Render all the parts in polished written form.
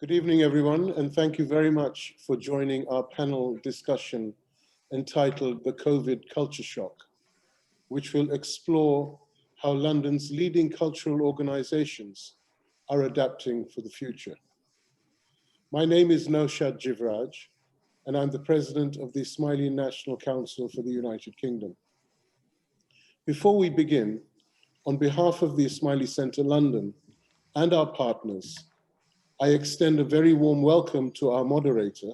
Good evening, everyone, and thank you very much for joining our panel discussion entitled The COVID Culture Shock, which will explore how London's leading cultural organizations are adapting for the future. My name is Naushad Jivraj, and I'm the president of the Ismaili National Council for the United Kingdom. Before we begin, on behalf of the Ismaili Centre London and our partners, I extend a very warm welcome to our moderator,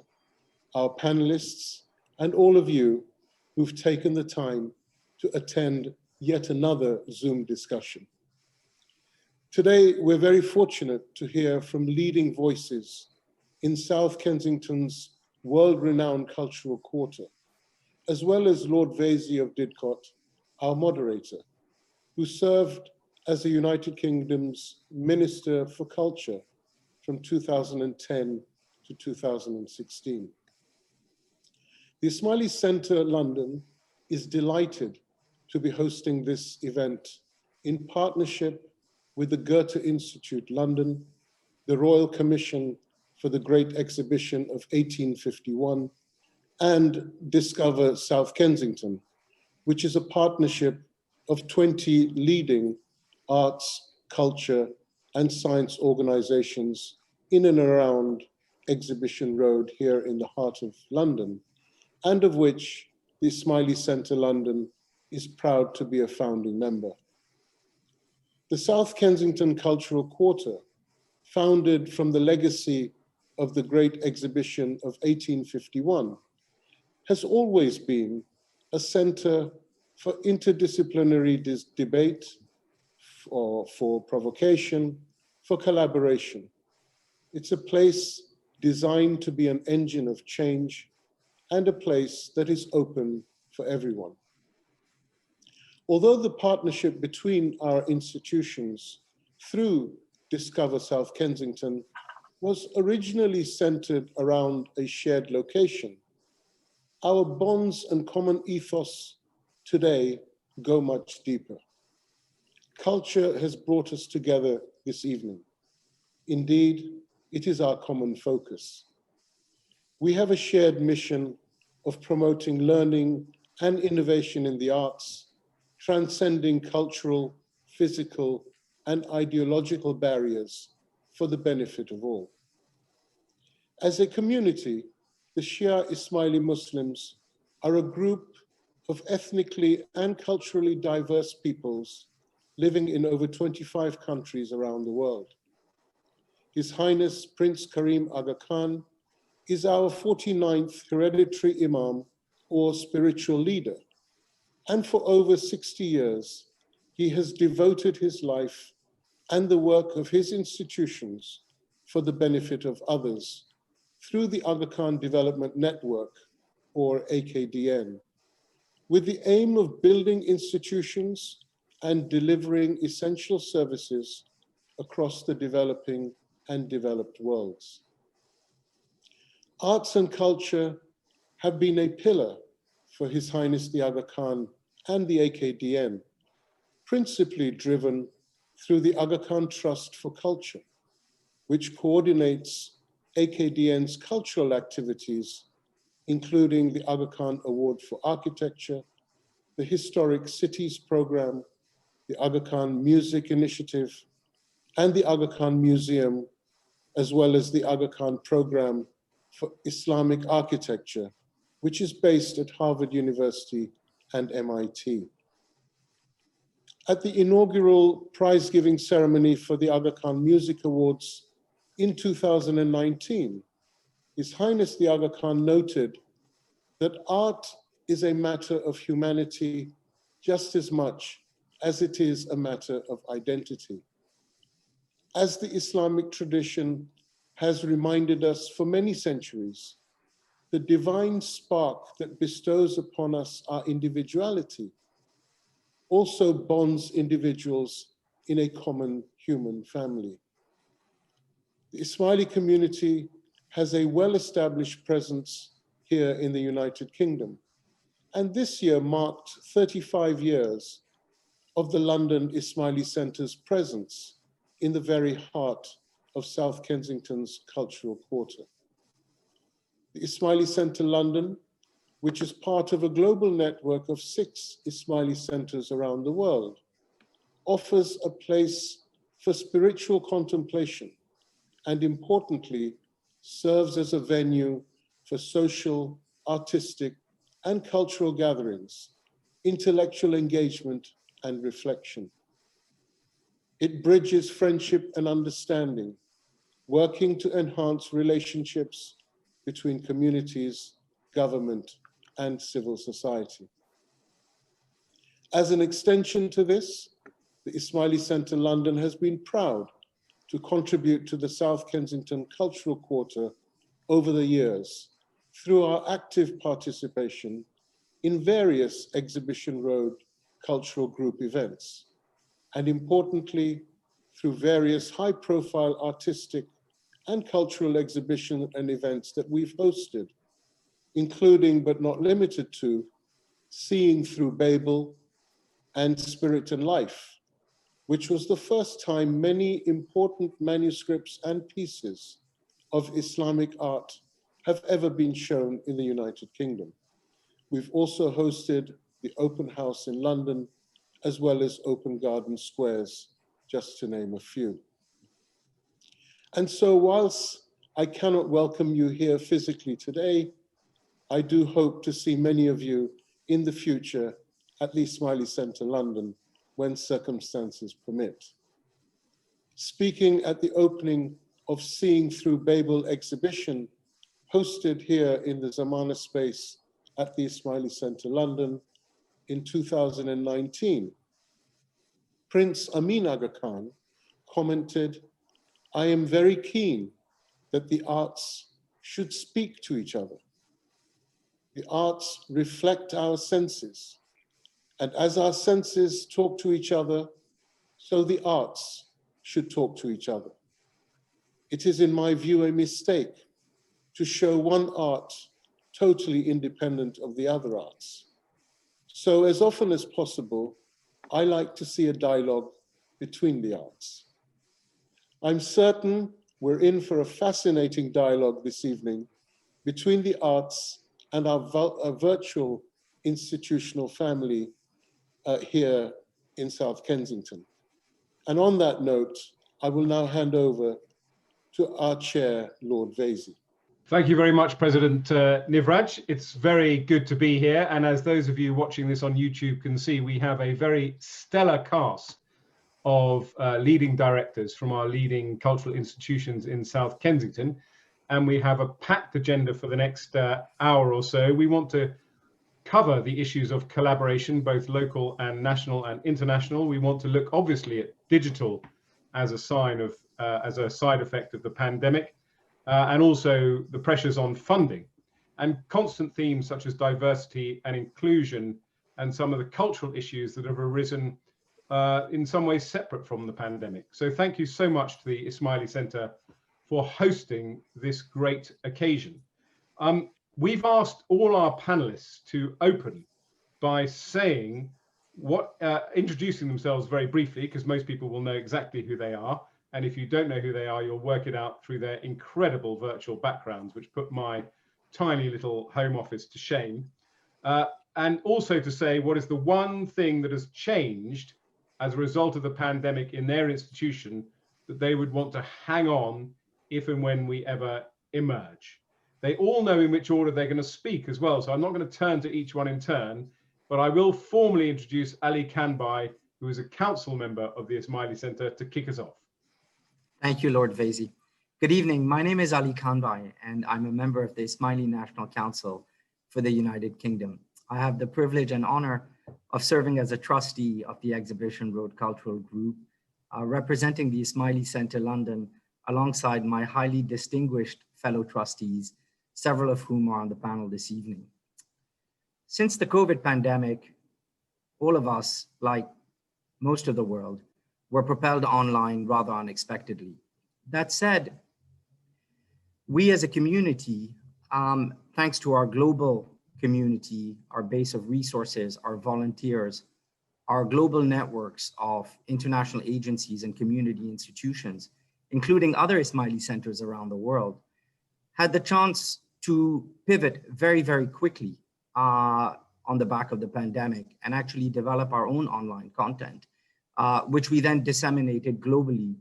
our panelists, and all of you who've taken the time to attend yet another Zoom discussion. Today, we're very fortunate to hear from leading voices in South Kensington's world-renowned cultural quarter, as well as Lord Vaizey of Didcot, our moderator, who served as the United Kingdom's Minister for Culture from 2010 to 2016. The Ismaili Centre London is delighted to be hosting this event in partnership with the Goethe Institut London, the Royal Commission for the Great Exhibition of 1851, and Discover South Kensington, which is a partnership of 20 leading arts, culture, and science organizations in and around Exhibition Road here in the heart of London, and of which the Ismaili Centre London is proud to be a founding member. The South Kensington Cultural Quarter, founded from the legacy of the Great Exhibition of 1851, has always been a centre for interdisciplinary debate, for provocation, for collaboration. It's a place designed to be an engine of change and a place that is open for everyone. Although the partnership between our institutions through Discover South Kensington was originally centered around a shared location, our bonds and common ethos today go much deeper. Culture has brought us together this evening. Indeed, it is our common focus. We have a shared mission of promoting learning and innovation in the arts, transcending cultural, physical, and ideological barriers for the benefit of all. As a community, the Shia Ismaili Muslims are a group of ethnically and culturally diverse peoples living in over 25 countries around the world. His Highness Prince Karim Aga Khan is our 49th hereditary Imam or spiritual leader, and for over 60 years, he has devoted his life and the work of his institutions for the benefit of others through the Aga Khan Development Network, or AKDN, with the aim of building institutions and delivering essential services across the developing and developed worlds. Arts and culture have been a pillar for His Highness the Aga Khan and the AKDN, principally driven through the Aga Khan Trust for Culture, which coordinates AKDN's cultural activities, including the Aga Khan Award for Architecture, the Historic Cities Program, the Aga Khan Music Initiative, and the Aga Khan Museum, as well as the Aga Khan Program for Islamic Architecture, which is based at Harvard University and MIT. At the inaugural prize-giving ceremony for the Aga Khan Music Awards in 2019, His Highness the Aga Khan noted that art is a matter of humanity just as much as it is a matter of identity. As the Islamic tradition has reminded us for many centuries, the divine spark that bestows upon us our individuality also bonds individuals in a common human family. The Ismaili community has a well-established presence here in the United Kingdom, and this year marked 35 years of the London Ismaili Centre's presence in the very heart of South Kensington's cultural quarter. The Ismaili Centre London, which is part of a global network of 6 Ismaili centres around the world, offers a place for spiritual contemplation and, importantly, serves as a venue for social, artistic, and cultural gatherings, intellectual engagement, and reflection. It bridges friendship and understanding, working to enhance relationships between communities, government, and civil society. As an extension to this, the Ismaili Centre London has been proud to contribute to the South Kensington Cultural Quarter over the years through our active participation in various Exhibition Road cultural group events, and importantly, through various high-profile artistic and cultural exhibitions and events that we've hosted, including but not limited to Seeing Through Babel and Spirit and Life, which was the first time many important manuscripts and pieces of Islamic art have ever been shown in the United Kingdom. We've also hosted the Open House in London, as well as Open Garden Squares, just to name a few. And so whilst I cannot welcome you here physically today, I do hope to see many of you in the future at the Ismaili Centre London when circumstances permit. Speaking at the opening of Seeing Through Babel exhibition, hosted here in the Zamana space at the Ismaili Centre London in 2019, Prince Amin Aga Khan commented, "I am very keen that the arts should speak to each other. The arts reflect our senses, and as our senses talk to each other, so the arts should talk to each other. It is, in my view, a mistake to show one art totally independent of the other arts. So as often as possible, I like to see a dialogue between the arts." I'm certain we're in for a fascinating dialogue this evening between the arts and our virtual institutional family here in South Kensington. And on that note, I will now hand over to our chair, Lord Vaizey. Thank you very much, President Nivraj. It's very good to be here. And as those of you watching this on YouTube can see, we have a very stellar cast of leading directors from our leading cultural institutions in South Kensington. And we have a packed agenda for the next hour or so. We want to cover the issues of collaboration, both local and national and international. We want to look obviously at digital as a sign of, as a side effect of the pandemic, and also the pressures on funding, and constant themes such as diversity and inclusion, and some of the cultural issues that have arisen in some ways separate from the pandemic. So thank you so much to the Ismaili Centre for hosting this great occasion. We've asked all our panelists to open by saying introducing themselves very briefly, because most people will know exactly who they are. And if you don't know who they are, you'll work it out through their incredible virtual backgrounds, which put my tiny little home office to shame. And also to say what is the one thing that has changed as a result of the pandemic in their institution that they would want to hang on if and when we ever emerge. They all know in which order they're going to speak as well, so I'm not going to turn to each one in turn, but I will formally introduce Ali Kanbai, who is a council member of the Ismaili Centre, to kick us off. Thank you, Lord Vaizey. Good evening. My name is Ali Kanbai, and I'm a member of the Ismaili National Council for the United Kingdom. I have the privilege and honor of serving as a trustee of the Exhibition Road Cultural Group, representing the Ismaili Centre London alongside my highly distinguished fellow trustees, several of whom are on the panel this evening. Since the COVID pandemic, all of us, like most of the world, were propelled online rather unexpectedly. That said, we as a community, thanks to our global community, our base of resources, our volunteers, our global networks of international agencies and community institutions, including other Ismaili centers around the world, had the chance to pivot very, very quickly on the back of the pandemic and actually develop our own online content, which we then disseminated globally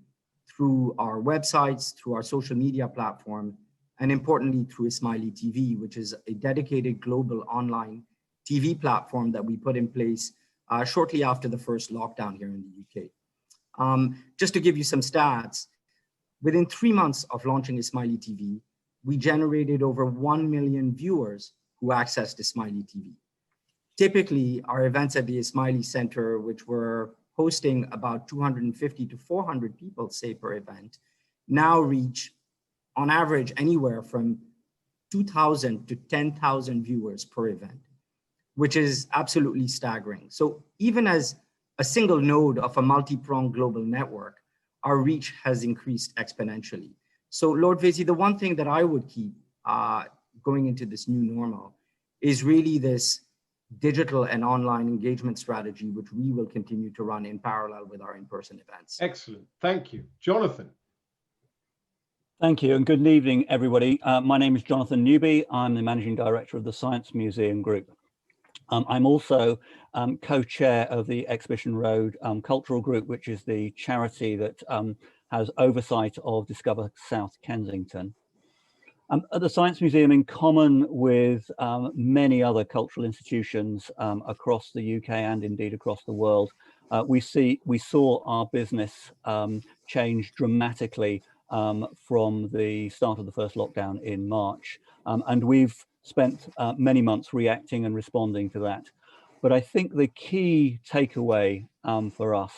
through our websites, through our social media platform, and importantly, through Ismaili TV, which is a dedicated global online TV platform that we put in place shortly after the first lockdown here in the UK. Just to give you some stats, within 3 months of launching Ismaili TV, we generated over 1 million viewers who accessed Ismaili TV. Typically, our events at the Ismaili Centre, which were hosting about 250 to 400 people, say, per event, now reach, on average, anywhere from 2,000 to 10,000 viewers per event, which is absolutely staggering. So even as a single node of a multi-pronged global network, our reach has increased exponentially. So Lord Vaizey, the one thing that I would keep going into this new normal is really this digital and online engagement strategy, which we will continue to run in parallel with our in-person events. Excellent, thank you. Jonathan. Thank you, and good evening, everybody. My name is Jonathan Newby. I'm the Managing Director of the Science Museum Group. I'm also co-chair of the Exhibition Road Cultural Group, which is the charity that has oversight of Discover South Kensington. At the Science Museum, in common with many other cultural institutions across the UK and indeed across the world, we saw our business change dramatically from the start of the first lockdown in March. And we've spent many months reacting and responding to that. But I think the key takeaway for us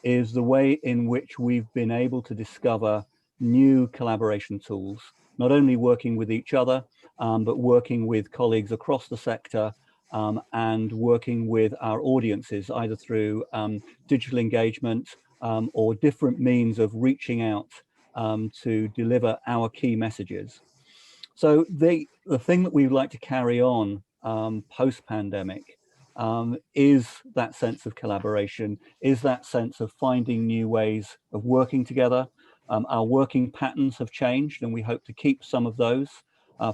is the way in which we've been able to discover new collaboration tools, not only working with each other, but working with colleagues across the sector and working with our audiences, either through digital engagement or different means of reaching out to deliver our key messages. So the thing that we would like to carry on post-pandemic is that sense of collaboration, is that sense of finding new ways of working together. Our working patterns have changed and we hope to keep some of those.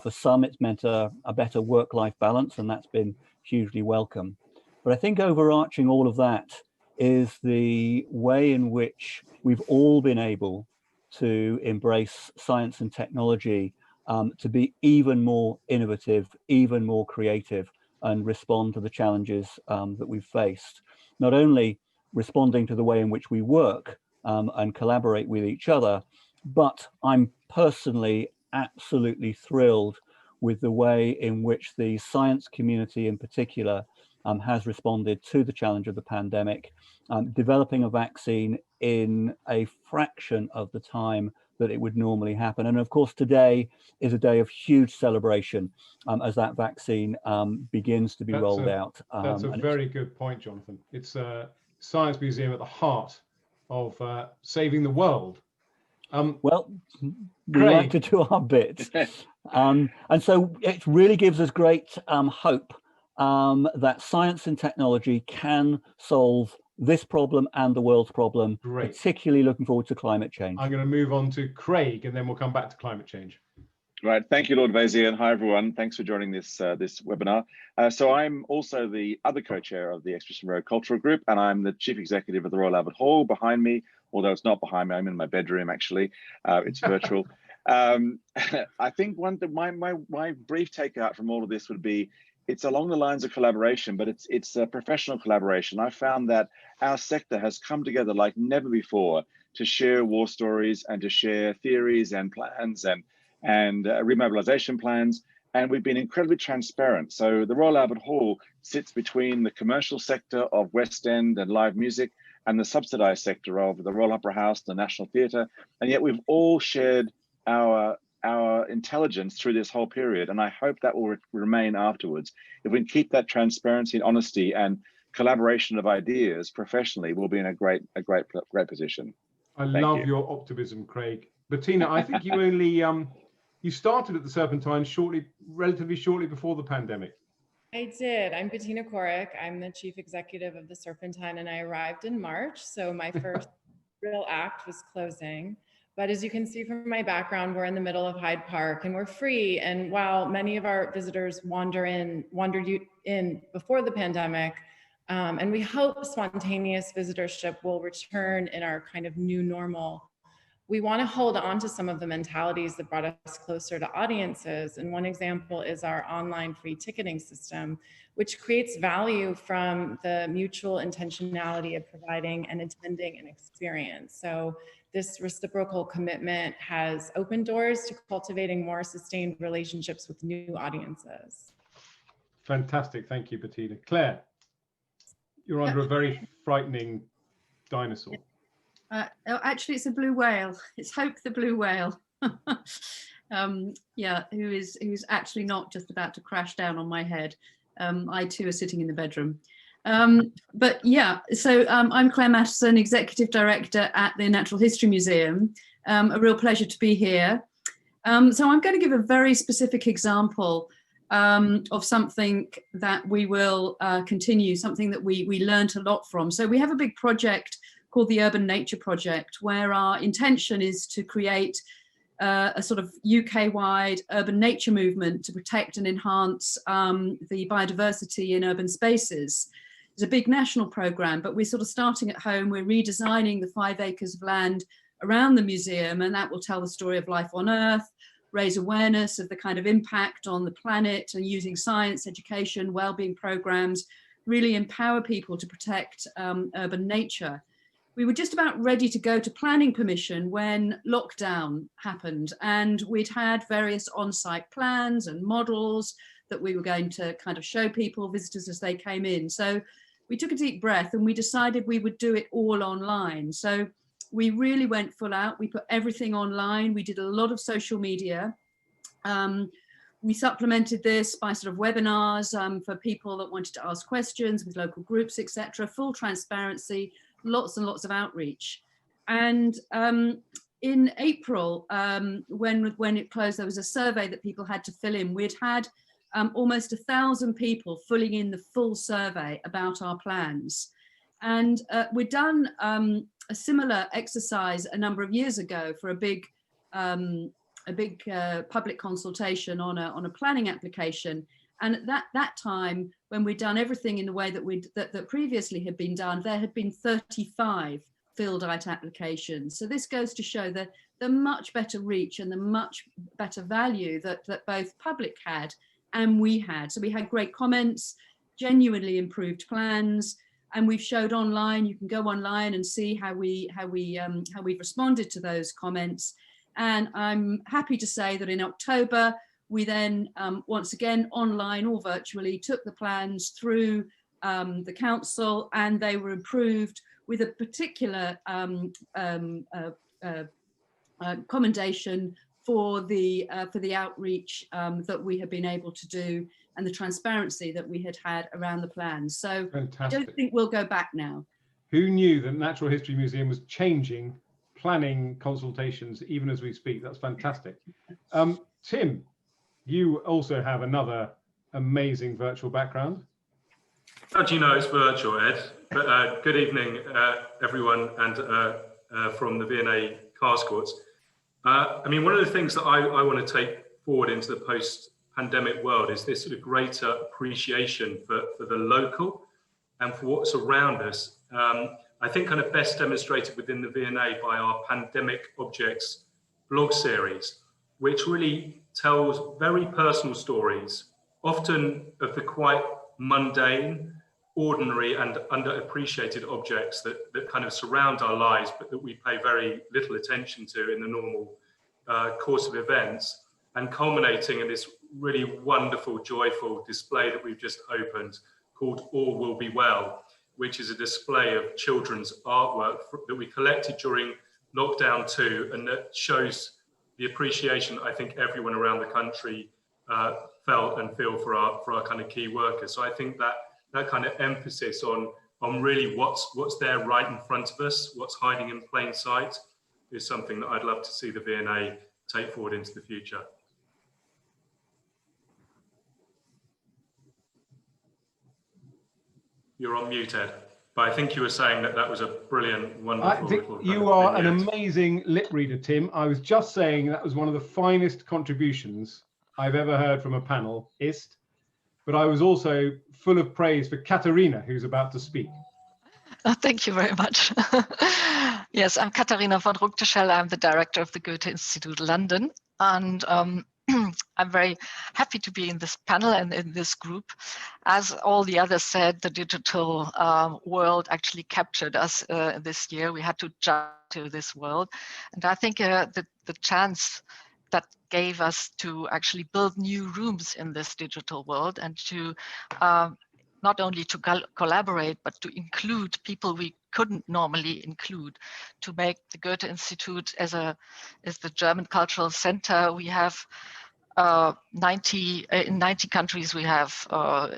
For some, it's meant a better work-life balance, and that's been hugely welcome. But I think overarching all of that is the way in which we've all been able to embrace science and technology to be even more innovative, even more creative, and respond to the challenges that we've faced. Not only responding to the way in which we work and collaborate with each other, but I'm personally absolutely thrilled with the way in which the science community in particular has responded to the challenge of the pandemic, developing a vaccine in a fraction of the time that it would normally happen. And of course, today is a day of huge celebration as that vaccine begins to be rolled out. That's a very good point, Jonathan. It's a science museum at the heart of saving the world. Well, we like to do our bit. And so it really gives us great hope that science and technology can solve this problem and the world's problem, particularly looking forward to climate change. I'm going to move on to Craig and then we'll come back to climate change. Right, thank you, Lord Vaizey, and hi everyone. Thanks for joining this this webinar. So I'm also the other co-chair of the Exhibition Road Cultural Group, and I'm the chief executive of the Royal Albert Hall behind me, although it's not behind me, I'm in my bedroom actually, it's virtual. I think my brief takeout from all of this would be, it's along the lines of collaboration, but it's a professional collaboration. I found that our sector has come together like never before to share war stories and to share theories and plans and remobilization plans, and we've been incredibly transparent. So the Royal Albert Hall sits between the commercial sector of West End and live music and the subsidized sector of the Royal Opera House, the National Theatre, and yet we've all shared our intelligence through this whole period, and I hope that will remain afterwards. If we can keep that transparency and honesty and collaboration of ideas professionally, we'll be in a great position. I love your optimism, Craig. Bettina, I think you only you started at the Serpentine relatively shortly before the pandemic. I did. I'm Bettina Korek. I'm the chief executive of the Serpentine, and I arrived in March. So my first real act was closing. But as you can see from my background, we're in the middle of Hyde Park and we're free. And while many of our visitors wandered in before the pandemic, and we hope spontaneous visitorship will return in our kind of new normal, we want to hold on to some of the mentalities that brought us closer to audiences. And one example is our online free ticketing system, which creates value from the mutual intentionality of providing and attending an experience. So this reciprocal commitment has opened doors to cultivating more sustained relationships with new audiences. Fantastic, thank you, Bettina. Claire, you're under a very frightening dinosaur. Actually, it's a blue whale. It's Hope the blue whale. Yeah, who's actually not just about to crash down on my head. I too are sitting in the bedroom. But yeah, so I'm Claire Mattison, Executive Director at the Natural History Museum. A real pleasure to be here. So I'm going to give a very specific example of something that we will continue, something that we learned a lot from. So we have a big project called the Urban Nature Project, where our intention is to create a sort of UK-wide urban nature movement to protect and enhance the biodiversity in urban spaces. It's a big national program, but we're sort of starting at home. We're redesigning the 5 acres of land around the museum, and that will tell the story of life on Earth, raise awareness of the kind of impact on the planet, and using science, education, well-being programs, really empower people to protect urban nature. We were just about ready to go to planning permission when lockdown happened, and we'd had various on-site plans and models that we were going to kind of show people, visitors, as they came in. So we took a deep breath and we decided we would do it all online. So we really went full out. We put everything online. We did a lot of social media. We supplemented this by sort of webinars for people that wanted to ask questions with local groups, etc. Full transparency, lots and lots of outreach. And in April, when it closed, there was a survey that people had to fill in. We'd had almost 1,000 people filling in the full survey about our plans. And we'd done a similar exercise a number of years ago for a big public consultation on a planning application. And at that time, when we'd done everything in the way that previously had been done, there had been 35 filled out applications. So this goes to show the much better reach and the much better value that both public had and we had. So we had great comments, genuinely improved plans, and we've showed online. You can go online and see how we've responded to those comments. And I'm happy to say that in October, we then, once again, online or virtually, took the plans through the council, and they were approved with a particular commendation for the outreach that we have been able to do and the transparency that we had around the plans. So fantastic. I don't think we'll go back now. Who knew that Natural History Museum was changing planning consultations even as we speak? That's fantastic. Tim, you also have another amazing virtual background. How do you know it's virtual, Ed? But good evening, everyone, and from the V&A Cars Courts. I mean, one of the things that I want to take forward into the post-pandemic world is this sort of greater appreciation for the local and for what's around us. I think kind of best demonstrated within the V&A by our Pandemic Objects blog series, which really tells very personal stories, often of the quite mundane, ordinary and underappreciated objects that kind of surround our lives, but that we pay very little attention to in the normal course of events, and culminating in this really wonderful, joyful display that we've just opened called All Will Be Well, which is a display of children's artwork that we collected during lockdown 2, and that shows the appreciation I think everyone around the country felt and feel for our kind of key workers. So I think that kind of emphasis on really what's there right in front of us, what's hiding in plain sight, is something that I'd love to see the V&A take forward into the future. You're on mute, Ed. But I think you were saying that that was a brilliant, wonderful little you are an vignette. amazing lip reader, Tim. I was just saying that was one of the finest contributions I've ever heard from a panelist, but I was also full of praise for Katharina, who's about to speak. Thank you very much. Yes, I'm Katharina von Ruckteschell. I'm the director of the Goethe Institut London, and I'm very happy to be in this panel and in this group. As all the others said, the digital world actually captured us this year. We had to jump to this world. And I think the chance that gave us to actually build new rooms in this digital world and to not only to collaborate, but to include people we couldn't normally include, to make the Goethe Institut as the German cultural center. We have in 90 countries, we have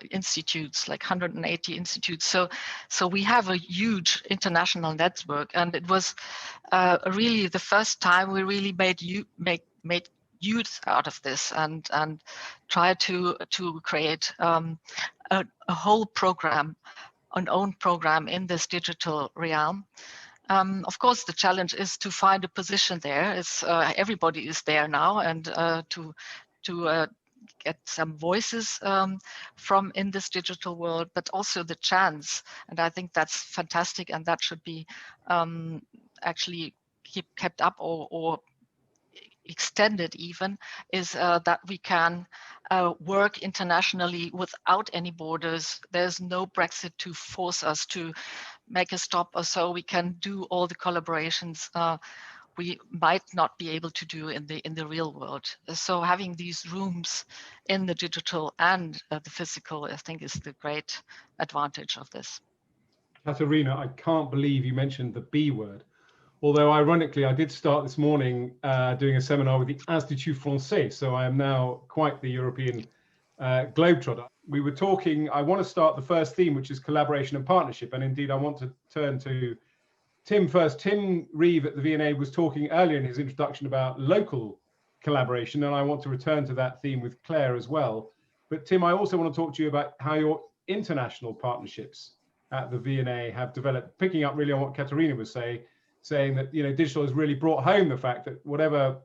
institutes, like 180 institutes. So we have a huge international network, and it was really the first time we really made youth out of this and try to create a whole program, an own program in this digital realm. Of course, the challenge is to find a position there. It's everybody is there now, and to get some voices from in this digital world, but also the chance. And I think that's fantastic, and that should be actually kept up or extended even, is that we can work internationally without any borders. There's no Brexit to force us to make a stop, or so we can do all the collaborations we might not be able to do in the real world. So having these rooms in the digital and the physical, I think, is the great advantage of this. Katharina, I can't believe you mentioned the B word. Although ironically, I did start this morning doing a seminar with the Institut Français, so I am now quite the European globetrotter. We were talking, I want to start the first theme, which is collaboration and partnership, and indeed I want to turn to Tim first. Tim Reeve at the V&A was talking earlier in his introduction about local collaboration, and I want to return to that theme with Claire as well. But Tim, I also want to talk to you about how your international partnerships at the V&A have developed, picking up really on what Katharina was saying that, you know, digital has really brought home the fact that whatever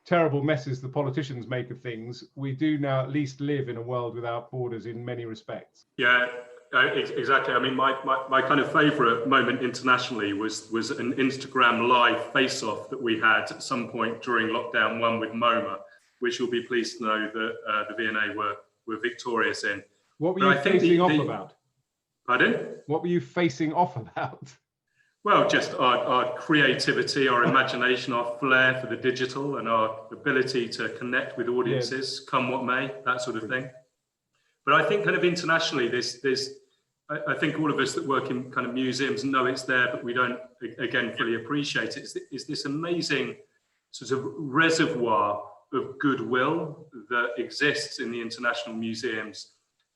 terrible messes the politicians make of things, we do now at least live in a world without borders in many respects. Yeah, exactly. I mean, my kind of favorite moment internationally was an Instagram live face-off that we had at some point during lockdown 1 with MoMA, which you'll be pleased to know that the V&A were victorious in. What were you facing off about? Pardon? What were you facing off about? Well, just our creativity, our imagination, our flair for the digital, and our ability to connect with audiences, come what may, that sort of thing. But I think kind of internationally, I think all of us that work in kind of museums know it's there, but we don't, again, fully appreciate it. It's this amazing sort of reservoir of goodwill that exists in the international museums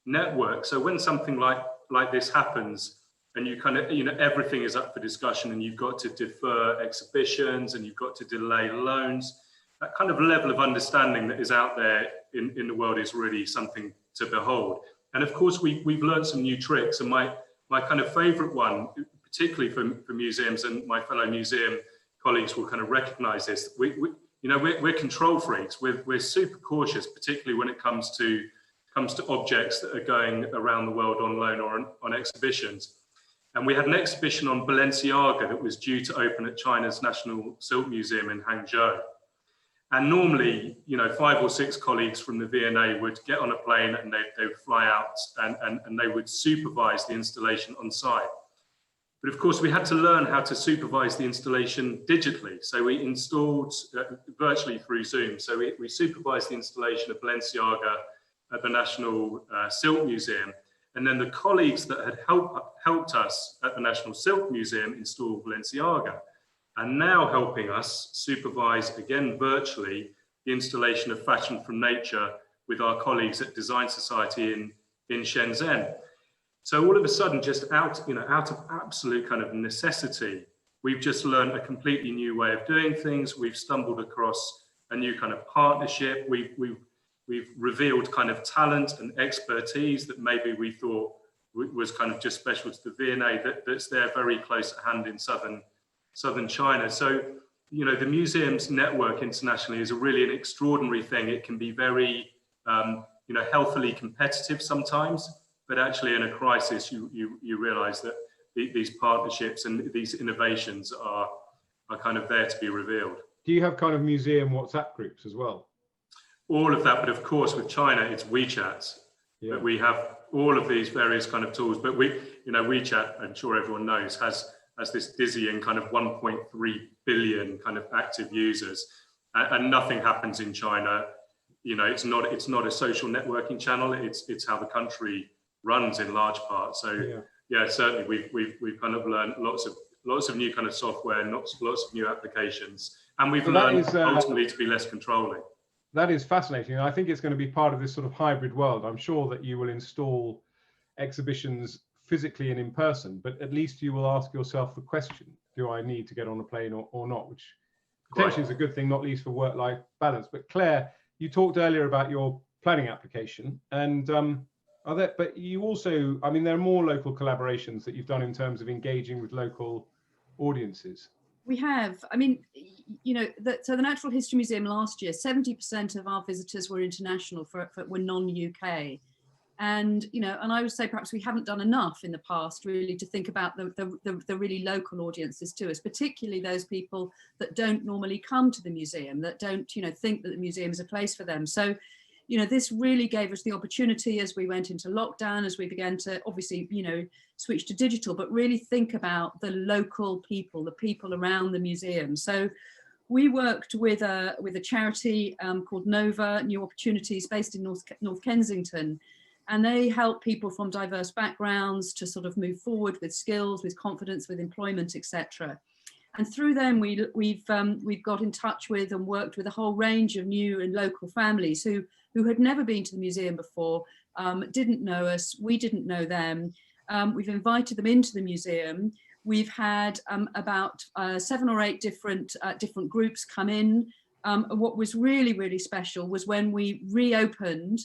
network. So when something like this happens, and you kind of, you know, everything is up for discussion, and you've got to defer exhibitions, and you've got to delay loans. That kind of level of understanding that is out there in the world is really something to behold. And of course, we've learned some new tricks. And my kind of favorite one, particularly for museums, and my fellow museum colleagues will kind of recognize this. We're control freaks. We're super cautious, particularly when it comes to objects that are going around the world on loan or on exhibitions. And we had an exhibition on Balenciaga that was due to open at China's National Silk Museum in Hangzhou. And normally, you know, 5 or 6 colleagues from the V&A would get on a plane and they would fly out and they would supervise the installation on site. But of course, we had to learn how to supervise the installation digitally. So we installed virtually through Zoom. So we supervised the installation of Balenciaga at the National Silk Museum. And then the colleagues that had helped us at the National Silk Museum install Balenciaga are now helping us supervise, again virtually, the installation of Fashion from Nature with our colleagues at Design Society in Shenzhen. So all of a sudden, just out of absolute kind of necessity, we've just learned a completely new way of doing things. We've stumbled across a new kind of partnership. We've revealed kind of talent and expertise that maybe we thought was kind of just special to the V&A, that's there very close at hand in southern China. So, you know, the museums network internationally is really an extraordinary thing. It can be very, you know, healthily competitive sometimes, but actually in a crisis, you realize that these partnerships and these innovations are kind of there to be revealed. Do you have kind of museum WhatsApp groups as well? All of that, but of course with China, it's WeChat. Yeah. But we have all of these various kind of tools, but you know, WeChat, I'm sure everyone knows, has this dizzying kind of 1.3 billion kind of active users, and nothing happens in China. You know, it's not a social networking channel. It's how the country runs in large part. So yeah, certainly we've kind of learned lots of new kind of software, lots of new applications, and we've learned ultimately to be less controlling. That is fascinating. I think it's going to be part of this sort of hybrid world. I'm sure that you will install exhibitions physically and in person, but at least you will ask yourself the question, do I need to get on a plane or not? Which potentially is a good thing, not least for work-life balance. But Claire, you talked earlier about your planning application, and but you also, I mean, there are more local collaborations that you've done in terms of engaging with local audiences. We have. I mean, you know, so the Natural History Museum last year, 70% of our visitors were international, were non-UK. And, you know, and I would say perhaps we haven't done enough in the past really to think about the really local audiences to us, particularly those people that don't normally come to the museum, that don't, you know, think that the museum is a place for them. So, you know, this really gave us the opportunity as we went into lockdown, as we began to obviously, you know, switch to digital, but really think about the local people, the people around the museum. So we worked with a charity called Nova, New Opportunities, based in North Kensington. And they help people from diverse backgrounds to sort of move forward with skills, with confidence, with employment, etc. And through them, we've got in touch with and worked with a whole range of new and local families who had never been to the museum before, didn't know us, we didn't know them. We've invited them into the museum. We've had about 7 or 8 different groups come in. What was really, really special was when we reopened,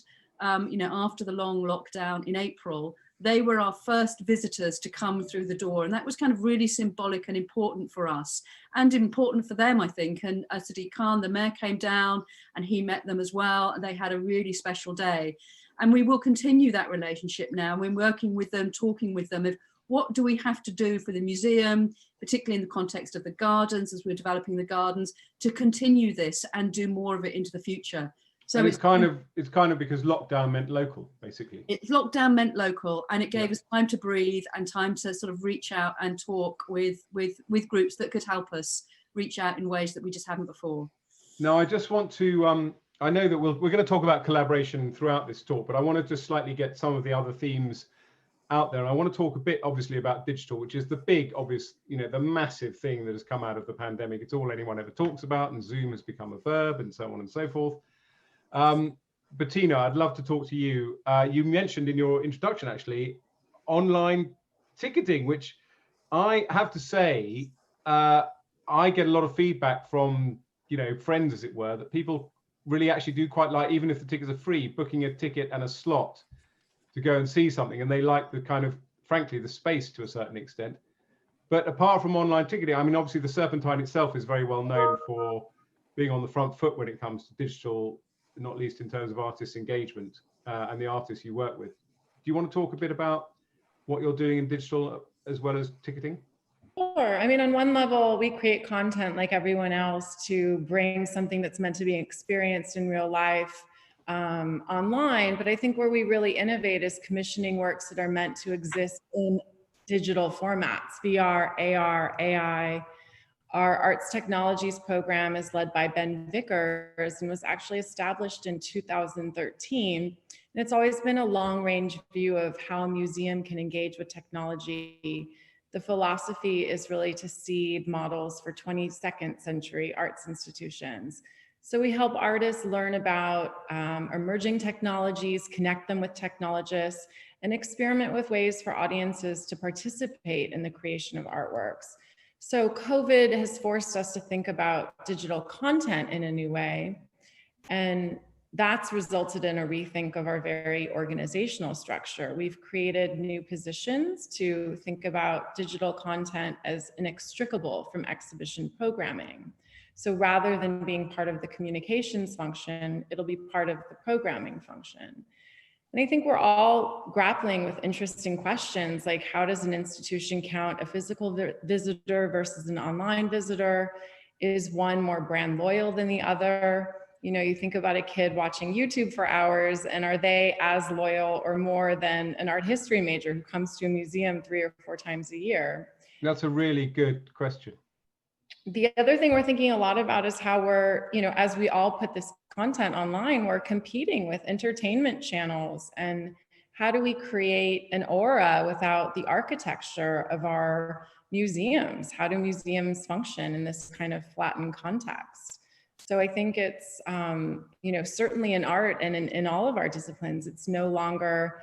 you know, after the long lockdown in April, they were our first visitors to come through the door. And that was kind of really symbolic and important for us and important for them, I think. And Sadiq Khan, the mayor, came down and he met them as well. And they had a really special day. And we will continue that relationship now. We're working with them, talking with them of what do we have to do for the museum, particularly in the context of the gardens, as we're developing the gardens, to continue this and do more of it into the future. So and it's kind of because lockdown meant local, basically. It's lockdown meant local, and it gave us time to breathe and time to sort of reach out and talk with groups that could help us reach out in ways that we just haven't before. Now, I just want to, I know that we're going to talk about collaboration throughout this talk, but I want to just slightly get some of the other themes out there. I want to talk a bit, obviously, about digital, which is the big, obvious, you know, the massive thing that has come out of the pandemic. It's all anyone ever talks about, and Zoom has become a verb, and so on and so forth. Bettina, I'd love to talk to you. You mentioned in your introduction, actually, online ticketing, which I have to say, I get a lot of feedback from, you know, friends, as it were, that people really actually do quite like, even if the tickets are free, booking a ticket and a slot to go and see something. And they like the kind of, frankly, the space to a certain extent. But apart from online ticketing, I mean, obviously the Serpentine itself is very well known for being on the front foot when it comes to digital, not least in terms of artist engagement and the artists you work with. Do you want to talk a bit about what you're doing in digital as well as ticketing? Sure. I mean, on one level, we create content like everyone else to bring something that's meant to be experienced in real life online. But I think where we really innovate is commissioning works that are meant to exist in digital formats, VR, AR, AI. Our Arts Technologies program is led by Ben Vickers and was actually established in 2013. And it's always been a long-range view of how a museum can engage with technology. The philosophy is really to seed models for 22nd century arts institutions. So we help artists learn about emerging technologies, connect them with technologists, and experiment with ways for audiences to participate in the creation of artworks. So COVID has forced us to think about digital content in a new way. And that's resulted in a rethink of our very organizational structure. We've created new positions to think about digital content as inextricable from exhibition programming. So rather than being part of the communications function, it'll be part of the programming function. And I think we're all grappling with interesting questions like, how does an institution count a physical visitor versus an online visitor? Is one more brand loyal than the other? You know, you think about a kid watching YouTube for hours, and are they as loyal or more than an art history major who comes to a museum 3 or 4 times a year? That's a really good question. The other thing we're thinking a lot about is how we're, you know, as we all put this content online, we're competing with entertainment channels. And how do we create an aura without the architecture of our museums? How do museums function in this kind of flattened context? So I think it's, you know, certainly in art and in all of our disciplines, it's no longer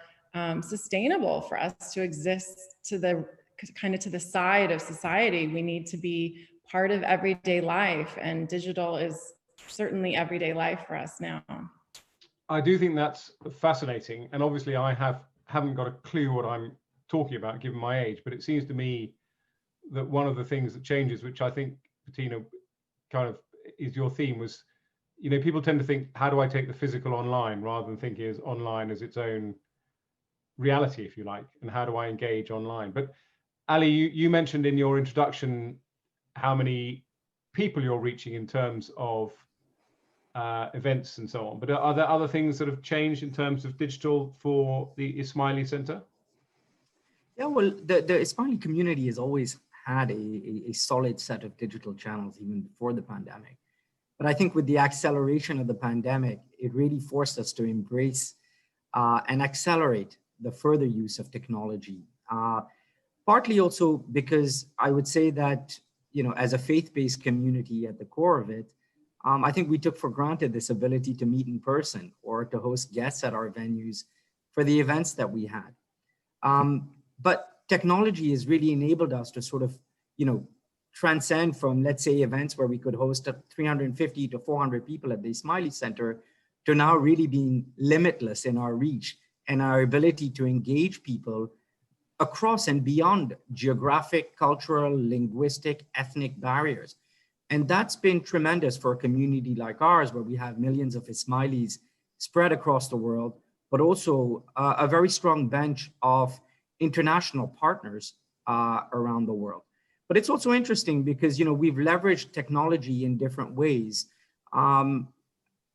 sustainable for us to exist to the kind of to the side of society. We need to be part of everyday life, and digital is certainly everyday life for us now. I do think that's fascinating, and obviously I haven't got a clue what I'm talking about given my age, but it seems to me that one of the things that changes, which I think, Bettina, kind of is your theme, was, you know, people tend to think, how do I take the physical online, rather than thinking as online as its own reality, if you like, and how do I engage online? But Ali, you mentioned in your introduction how many people you're reaching in terms of events and so on. But are there other things that have changed in terms of digital for the Ismaili Centre? Yeah, well, the Ismaili community has always had a solid set of digital channels even before the pandemic. But I think with the acceleration of the pandemic, it really forced us to embrace and accelerate the further use of technology. Partly also because I would say that, you know, as a faith-based community at the core of it, I think we took for granted this ability to meet in person or to host guests at our venues for the events that we had. But technology has really enabled us to sort of, you know, transcend from, let's say, events where we could host 350 to 400 people at the Ismaili Centre to now really being limitless in our reach and our ability to engage people across and beyond geographic, cultural, linguistic, ethnic barriers. And that's been tremendous for a community like ours, where we have millions of Ismailis spread across the world, but also a very strong bench of international partners around the world. But it's also interesting because, you know, we've leveraged technology in different ways,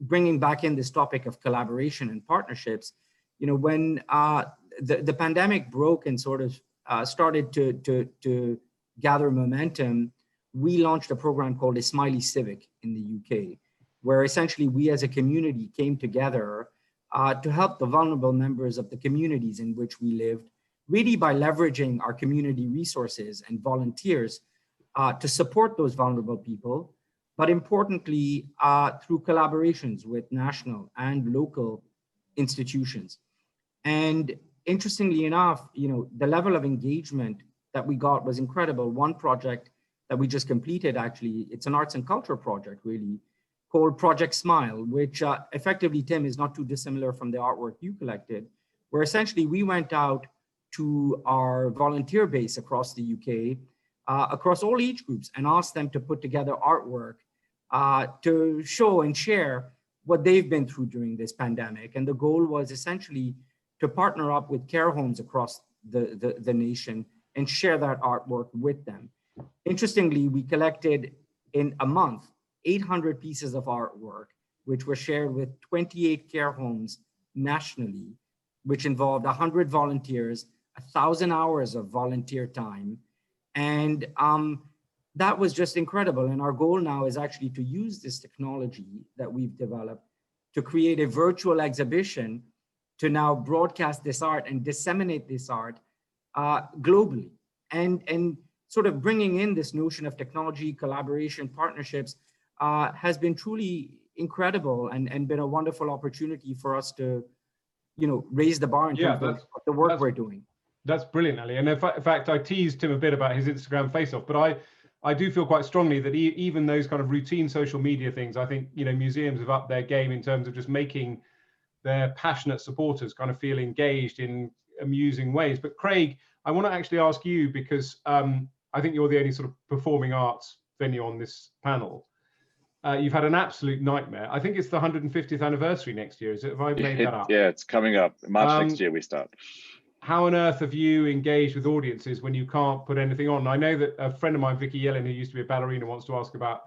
bringing back in this topic of collaboration and partnerships. You know, when the pandemic broke and sort of started to gather momentum, we launched a program called Ismaili Civic in the UK, where essentially we as a community came together to help the vulnerable members of the communities in which we lived, really by leveraging our community resources and volunteers to support those vulnerable people, but importantly, through collaborations with national and local institutions. And interestingly enough, you know, the level of engagement that we got was incredible. One project that we just completed, actually, it's an arts and culture project, really, called Project Smile, which effectively, Tim, is not too dissimilar from the artwork you collected, where essentially we went out to our volunteer base across the UK, across all age groups, and asked them to put together artwork to show and share what they've been through during this pandemic. And the goal was essentially to partner up with care homes across the nation and share that artwork with them. Interestingly, we collected in a month 800 pieces of artwork, which were shared with 28 care homes nationally, which involved 100 volunteers, 1,000 hours of volunteer time. And that was just incredible. And our goal now is actually to use this technology that we've developed to create a virtual exhibition to now broadcast this art and disseminate this art globally. And sort of bringing in this notion of technology, collaboration, partnerships has been truly incredible and been a wonderful opportunity for us to, you know, raise the bar in terms of the work we're doing. That's brilliant, Ali. And in fact, I teased him a bit about his Instagram face-off, but I do feel quite strongly that even those kind of routine social media things, I think, you know, museums have upped their game in terms of just making their passionate supporters kind of feel engaged in amusing ways. But Craig, I want to actually ask you, because I think you're the only sort of performing arts venue on this panel. You've had an absolute nightmare. I think it's the 150th anniversary next year. Is it? Have I made that up? Yeah, it's coming up. March next year we start. How on earth have you engaged with audiences when you can't put anything on? I know that a friend of mine, Vicky Yellen, who used to be a ballerina, wants to ask about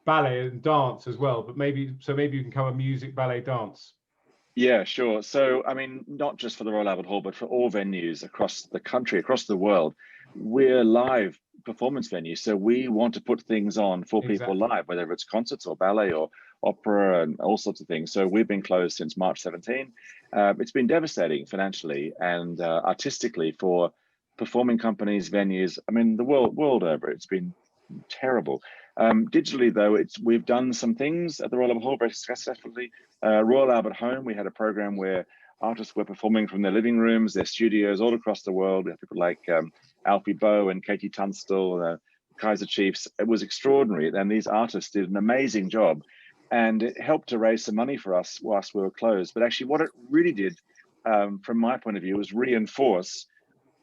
ballet and dance as well, but maybe you can cover music, ballet, dance. Yeah, sure. So, I mean, not just for the Royal Albert Hall, but for all venues across the country, across the world, we're live performance venues. So we want to put things on for people live, whether it's concerts or ballet or opera and all sorts of things. So we've been closed since March 17. It's been devastating financially and artistically for performing companies, venues. I mean, the world over, it's been terrible. Digitally, though, we've done some things at the Royal Albert Hall very successfully. Royal Albert Home, we had a program where artists were performing from their living rooms, their studios all across the world. We have people like Alfie Boe and Katie Tunstall, Kaiser Chiefs. It was extraordinary. And these artists did an amazing job. And it helped to raise some money for us whilst we were closed. But actually what it really did, from my point of view, was reinforce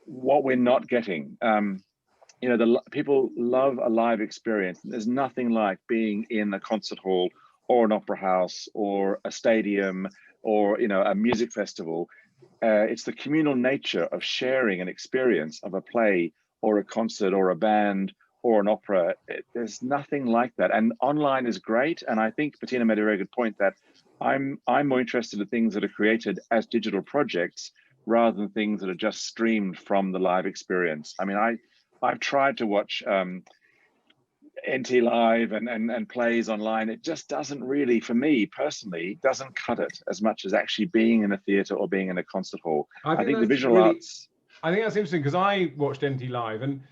what we're not getting. You know, people love a live experience. There's nothing like being in a concert hall or an opera house or a stadium or, you know, a music festival. It's the communal nature of sharing an experience of a play or a concert or a band or an opera. There's nothing like that. And online is great. And I think Bettina made a very good point that I'm more interested in things that are created as digital projects rather than things that are just streamed from the live experience. I mean, I've tried to watch NT Live and plays online. It just doesn't really, for me personally, doesn't cut it as much as actually being in a theatre or being in a concert hall. I think the visual arts. I think that's interesting because I watched NT Live and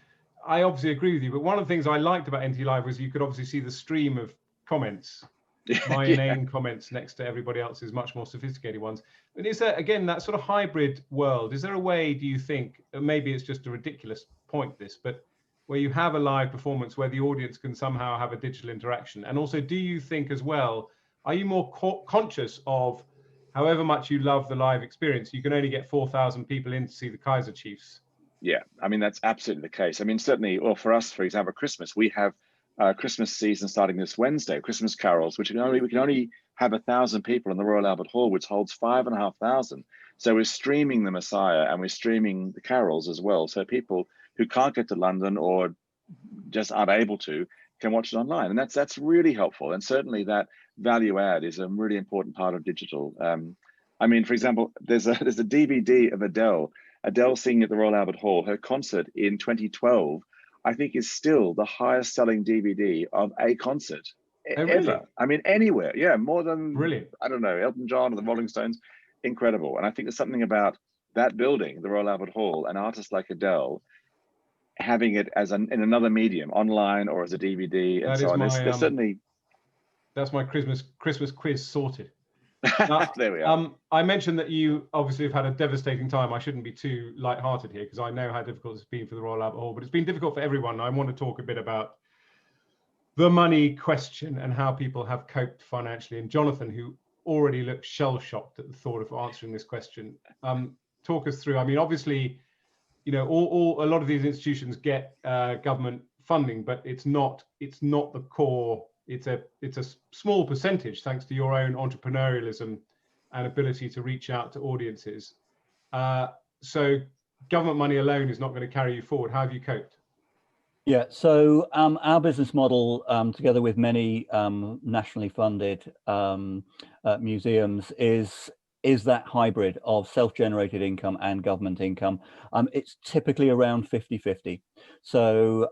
I obviously agree with you, but one of the things I liked about NT Live was you could obviously see the stream of comments, my inane comments next to everybody else's much more sophisticated ones. And is there, again, that sort of hybrid world, is there a way, do you think, maybe it's just a ridiculous point this, but where you have a live performance where the audience can somehow have a digital interaction? And also, do you think as well, are you more conscious of however much you love the live experience, you can only get 4,000 people in to see the Kaiser Chiefs? Yeah, I mean, that's absolutely the case. I mean, certainly, well, for us, for example, Christmas, we have Christmas season starting this Wednesday, Christmas carols, which we can only have 1,000 people in the Royal Albert Hall, which holds 5,500. So we're streaming the Messiah and we're streaming the carols as well. So people who can't get to London or just aren't able to can watch it online, and that's really helpful. And certainly that value add is a really important part of digital. I mean, for example, there's a DVD of Adele singing at the Royal Albert Hall. Her concert in 2012, I think, is still the highest selling DVD of a concert ever. Really? I mean, anywhere. Yeah, more than, brilliant. I don't know, Elton John or the Rolling Stones. Incredible. And I think there's something about that building, the Royal Albert Hall, an artist like Adele, having it as in another medium, online or as a DVD, and so on. There's certainly. That's my Christmas quiz sorted. There we are. I mentioned that you obviously have had a devastating time. I shouldn't be too light-hearted here because I know how difficult it's been for the Royal Albert Hall, but it's been difficult for everyone. I want to talk a bit about the money question and how people have coped financially. And Jonathan, who already looks shell-shocked at the thought of answering this question, talk us through. I mean, obviously, you know, a lot of these institutions get government funding, but it's not the core. It's a small percentage, thanks to your own entrepreneurialism and ability to reach out to audiences. So government money alone is not going to carry you forward. How have you coped? Yeah, so our business model, together with many nationally funded museums, is that hybrid of self-generated income and government income. It's typically around 50-50. So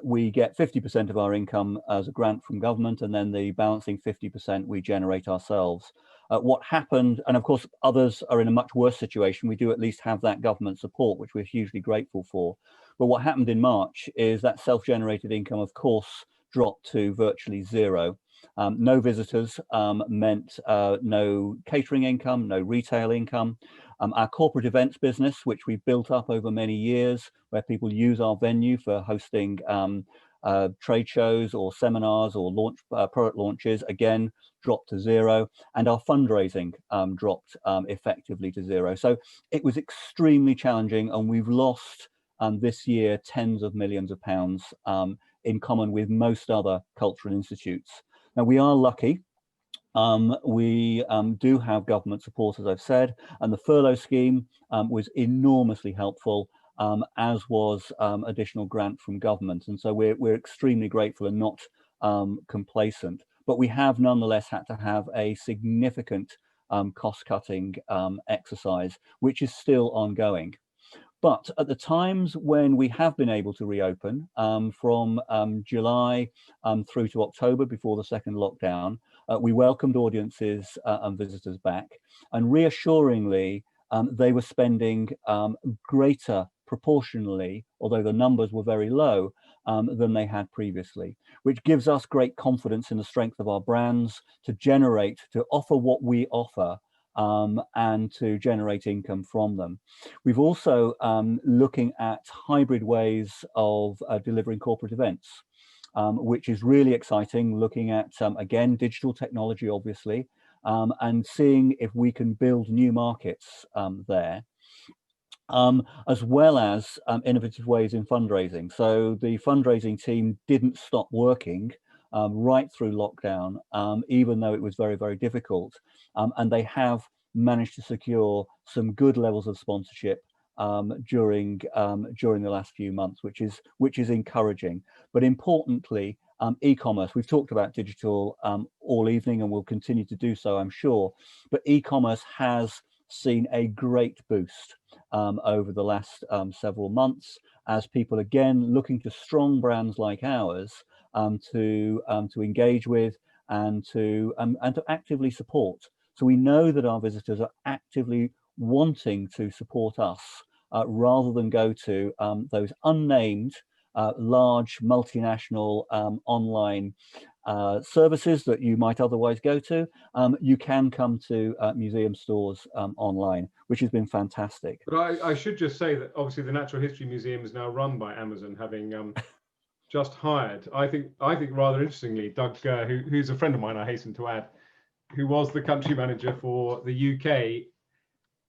we get 50% of our income as a grant from government, and then the balancing 50% we generate ourselves. What happened, and of course others are in a much worse situation, we do at least have that government support, which we're hugely grateful for. But what happened in March is that self-generated income, of course, dropped to virtually zero. No visitors meant no catering income, no retail income. Our corporate events business, which we built up over many years, where people use our venue for hosting trade shows or seminars or product launches, again, dropped to zero, and our fundraising dropped effectively to zero. So it was extremely challenging, and we've lost this year tens of millions of pounds in common with most other cultural institutes. Now, we are lucky. We do have government support, as I've said, and the furlough scheme was enormously helpful, as was additional grant from government. And so we're extremely grateful and not complacent. But we have nonetheless had to have a significant cost-cutting exercise, which is still ongoing. But at the times when we have been able to reopen, from July through to October before the second lockdown, we welcomed audiences and visitors back, and reassuringly, they were spending greater proportionally, although the numbers were very low, than they had previously, which gives us great confidence in the strength of our brands to offer what we offer, and to generate income from them. We've also looking at hybrid ways of delivering corporate events, which is really exciting, looking at, again, digital technology, obviously, and seeing if we can build new markets there. As well as innovative ways in fundraising. So the fundraising team didn't stop working right through lockdown, even though it was very, very difficult. And they have managed to secure some good levels of sponsorship during the last few months, which is encouraging. But importantly, e-commerce. We've talked about digital all evening, and we'll continue to do so, I'm sure. But e-commerce has seen a great boost over the last several months, as people again looking to strong brands like ours to engage with and to actively support. So we know that our visitors are actively wanting to support us rather than go to those unnamed large multinational online services that you might otherwise go to. You can come to museum stores online, which has been fantastic. But I should just say that obviously the Natural History Museum is now run by Amazon, having just hired, I think rather interestingly, Doug, who's a friend of mine, I hasten to add, who was the country manager for the UK.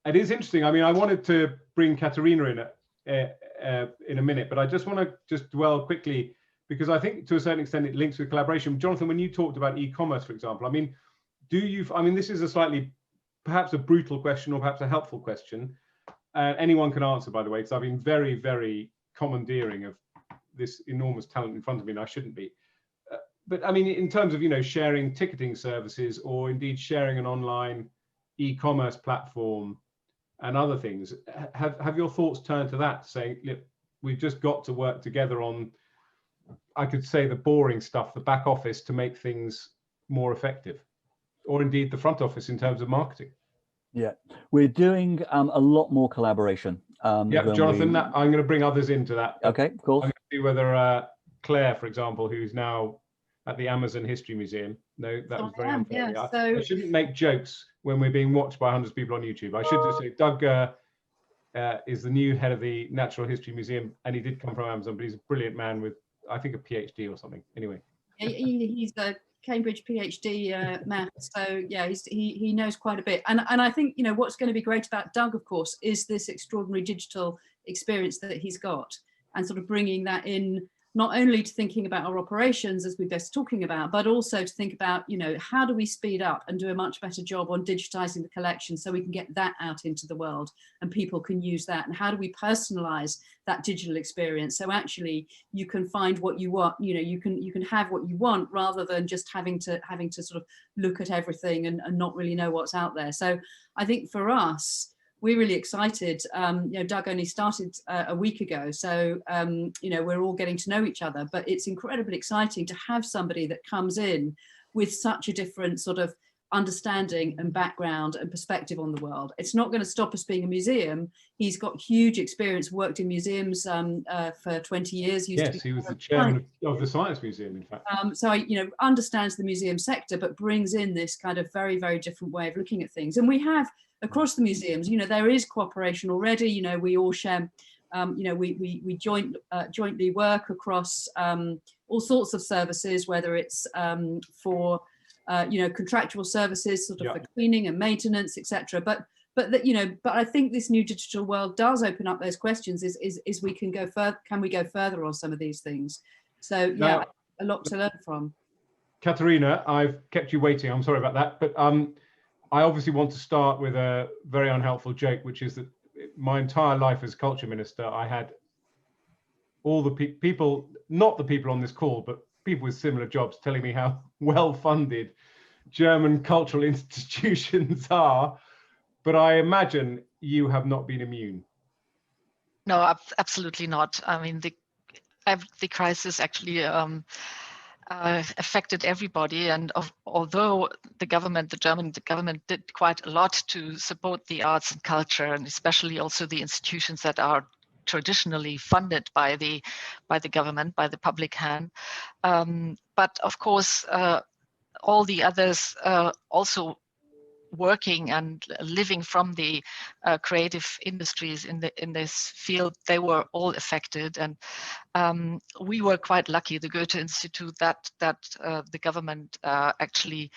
It is interesting. I mean, I wanted to bring Katerina in a minute, but I just want to dwell quickly, because I think to a certain extent it links with collaboration. Jonathan, when you talked about e-commerce, for example, I mean, this is a slightly, perhaps a brutal question or perhaps a helpful question. Anyone can answer, by the way, because I've been very, very commandeering of this enormous talent in front of me, and I shouldn't be. But I mean, in terms of, sharing ticketing services, or indeed sharing an online e-commerce platform and other things, have your thoughts turned to that, saying, look, we've just got to work together on, I could say, the boring stuff, the back office, to make things more effective, or indeed the front office in terms of marketing? Yeah, we're doing a lot more collaboration. Yeah, Jonathan, I'm going to bring others into that. Okay, of course. I'm going to see whether Claire, for example, who's now at the Amazon History Museum. No, that was very unfair. Yeah, I shouldn't make jokes when we're being watched by hundreds of people on YouTube. I should just say Doug is the new head of the Natural History Museum, and he did come from Amazon, but he's a brilliant man with, I think, a PhD or something. Anyway, he's a Cambridge PhD math, so yeah, he knows quite a bit. And I think what's going to be great about Doug, of course, is this extraordinary digital experience that he's got, and sort of bringing that in, not only to thinking about our operations, as we've been talking about, but also to think about, how do we speed up and do a much better job on digitizing the collection so we can get that out into the world and people can use that, and how do we personalize that digital experience so actually you can find what you want, you can have what you want, rather than just having to sort of look at everything and not really know what's out there. So I think for us, we're really excited. Doug only started a week ago, so we're all getting to know each other, but it's incredibly exciting to have somebody that comes in with such a different sort of understanding and background and perspective on the world. It's not going to stop us being a museum. He's got huge experience, worked in museums for 20 years. He was the chairman of the Science Museum, in fact. So, understands the museum sector, but brings in this kind of very, very different way of looking at things. And we have, across the museums, there is cooperation already. We all share, we jointly work across all sorts of services, whether it's for contractual services, sort of for cleaning and maintenance, etc. But I think this new digital world does open up those questions. Is we can go further? Can we go further on some of these things? So yeah, a lot to learn from. Katerina, I've kept you waiting. I'm sorry about that, but I obviously want to start with a very unhelpful joke, which is that my entire life as culture minister, I had all the people, not the people on this call, but people with similar jobs telling me how well-funded German cultural institutions are. But I imagine you have not been immune. No, absolutely not. I mean, the crisis actually affected everybody, and although the German government did quite a lot to support the arts and culture, and especially also the institutions that are traditionally funded by the government, by the public hand, but of course all the others also working and living from the creative industries in this field, they were all affected. And we were quite lucky, the Goethe Institut, that the government actually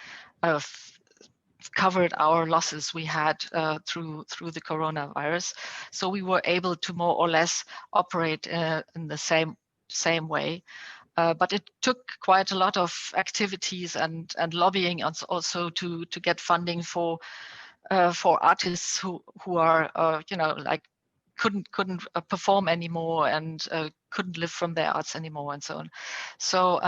covered our losses we had through the coronavirus. So we were able to more or less operate in the same way. But it took quite a lot of activities and lobbying also to get funding for artists who are like couldn't perform anymore and couldn't live from their arts anymore and so on. So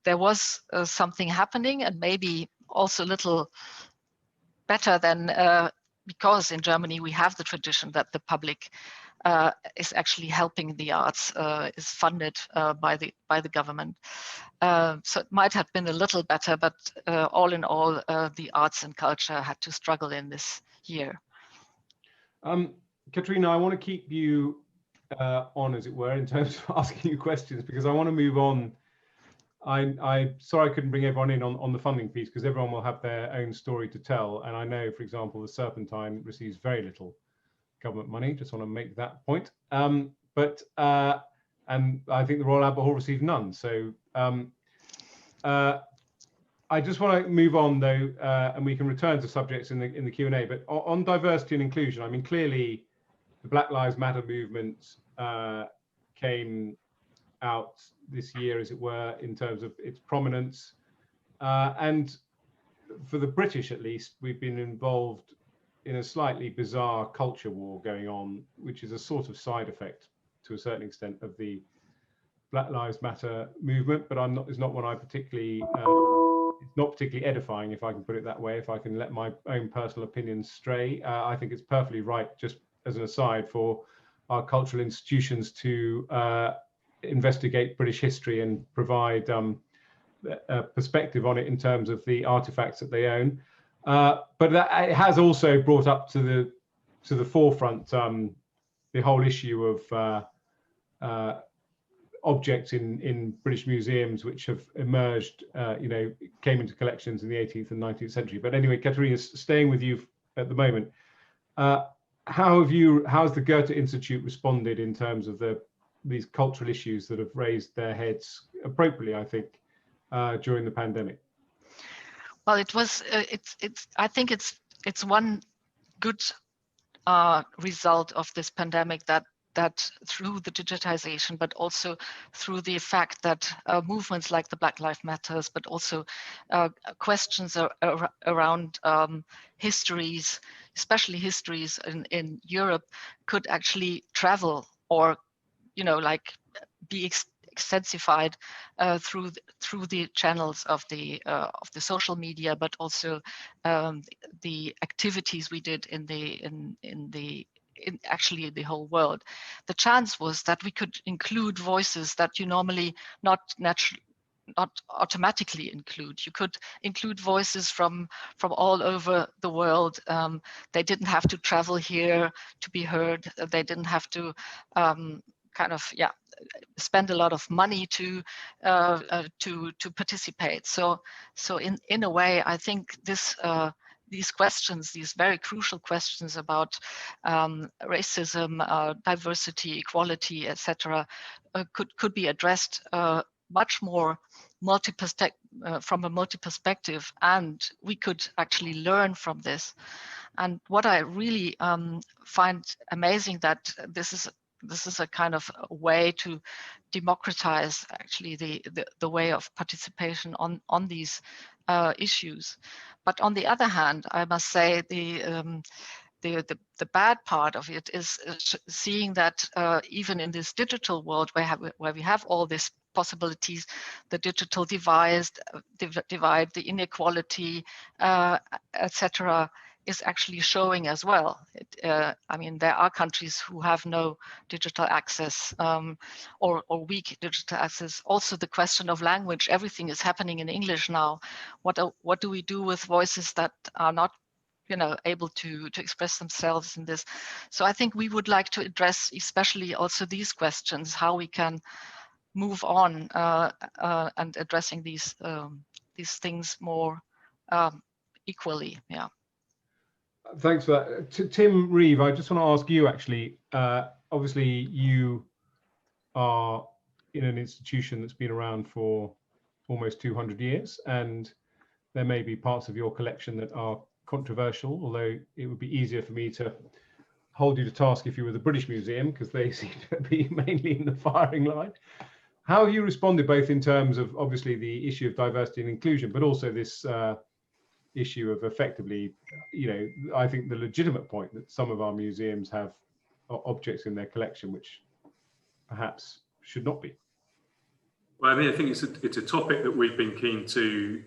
there was something happening, and maybe also a little better than because in Germany we have the tradition that the public is actually helping the arts, is funded by the government. So it might have been a little better, but all in all, the arts and culture had to struggle in this year. Katerina, I want to keep you on, as it were, in terms of asking you questions, because I want to move on. I'm sorry I couldn't bring everyone in on the funding piece, because everyone will have their own story to tell. And I know, for example, the Serpentine receives very little government money. Just want to make that point. And I think the Royal Albert Hall received none. So I just want to move on though, and we can return to subjects in the Q&A. But on diversity and inclusion, I mean, clearly the Black Lives Matter movement came out this year, as it were, in terms of its prominence. And for the British, at least, we've been involved in a slightly bizarre culture war going on, which is a sort of side effect to a certain extent of the Black Lives Matter movement, but it's not one I particularly, it's not particularly edifying, if I can put it that way, if I can let my own personal opinions stray. I think it's perfectly right, just as an aside, for our cultural institutions to investigate British history and provide a perspective on it in terms of the artifacts that they own. But it has also brought up to the forefront the whole issue of objects in British museums which have emerged, came into collections in the 18th and 19th century. But anyway, Katerina, staying with you at the moment, how's the Goethe Institute responded in terms of these cultural issues that have raised their heads appropriately, I think, during the pandemic? Well, it was. I think it's one good result of this pandemic that through the digitization, but also through the fact that movements like the Black Lives Matters, but also questions around histories, especially histories in Europe, could actually travel or, be extensified through the channels of the social media, but also the activities we did in actually the whole world. The chance was that we could include voices that you normally not automatically include. You could include voices from all over the world. They didn't have to travel here to be heard. They didn't have to spend a lot of money to participate. So in a way, I think these questions, these very crucial questions about racism, diversity, equality, etc., could be addressed much more from a multi-perspective, and we could actually learn from this. And what I really find amazing, that this is a kind of way to democratize actually the way of participation on these issues. But on the other hand, I must say the bad part of it is seeing that even in this digital world where we have all these possibilities, the digital divide, the inequality, etc., is actually showing as well. I mean, there are countries who have no digital access or weak digital access. Also, the question of language, everything is happening in English now. What do we do with voices that are not, able to express themselves in this? So I think we would like to address especially also these questions, how we can move on and addressing these things more equally. Yeah. Thanks for that. Tim Reeve, I just want to ask you actually, obviously you are in an institution that's been around for almost 200 years, and there may be parts of your collection that are controversial, although it would be easier for me to hold you to task if you were the British Museum, because they seem to be mainly in the firing line. How have you responded, both in terms of obviously the issue of diversity and inclusion, but also this issue of effectively, I think the legitimate point that some of our museums have objects in their collection which perhaps should not be? Well, I mean, I think it's a topic that we've been keen to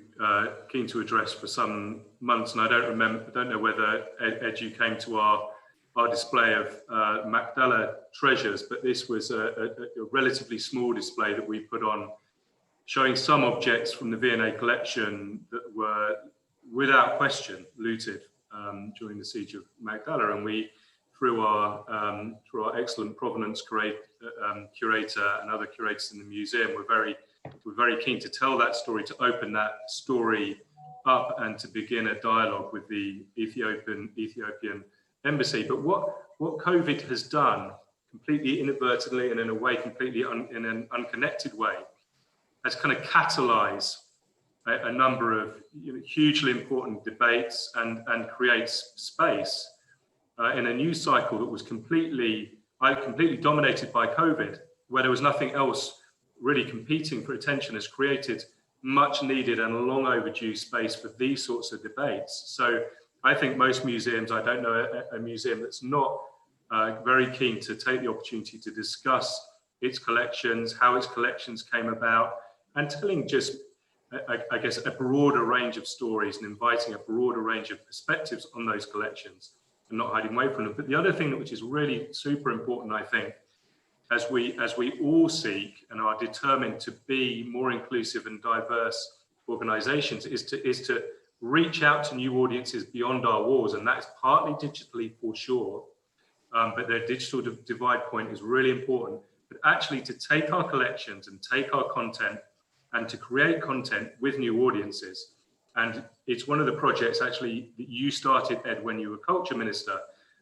address for some months, and I don't know whether Ed, you came to our display of Magdala treasures, but this was a relatively small display that we put on, showing some objects from the V&A collection that were without question looted during the siege of Magdala, and we, through our excellent provenance curator and other curators in the museum, we're very keen to tell that story, to open that story up, and to begin a dialogue with the Ethiopian embassy. But what COVID has done, completely inadvertently and in a way completely in an unconnected way, has kind of catalyzed a number of hugely important debates and creates space in a news cycle that was completely dominated by COVID, where there was nothing else really competing for attention, has created much needed and long overdue space for these sorts of debates. So I think most museums, I don't know a museum that's not very keen to take the opportunity to discuss its collections, how its collections came about, and telling just, I guess, a broader range of stories and inviting a broader range of perspectives on those collections and not hiding away from them. But the other thing which is really super important, I think, as we all seek and are determined to be more inclusive and diverse organizations, is to reach out to new audiences beyond our walls. And that's partly digitally, for sure, but the digital divide point is really important, but actually to take our collections and take our content and to create content with new audiences. And it's one of the projects actually that you started, Ed, when you were culture minister,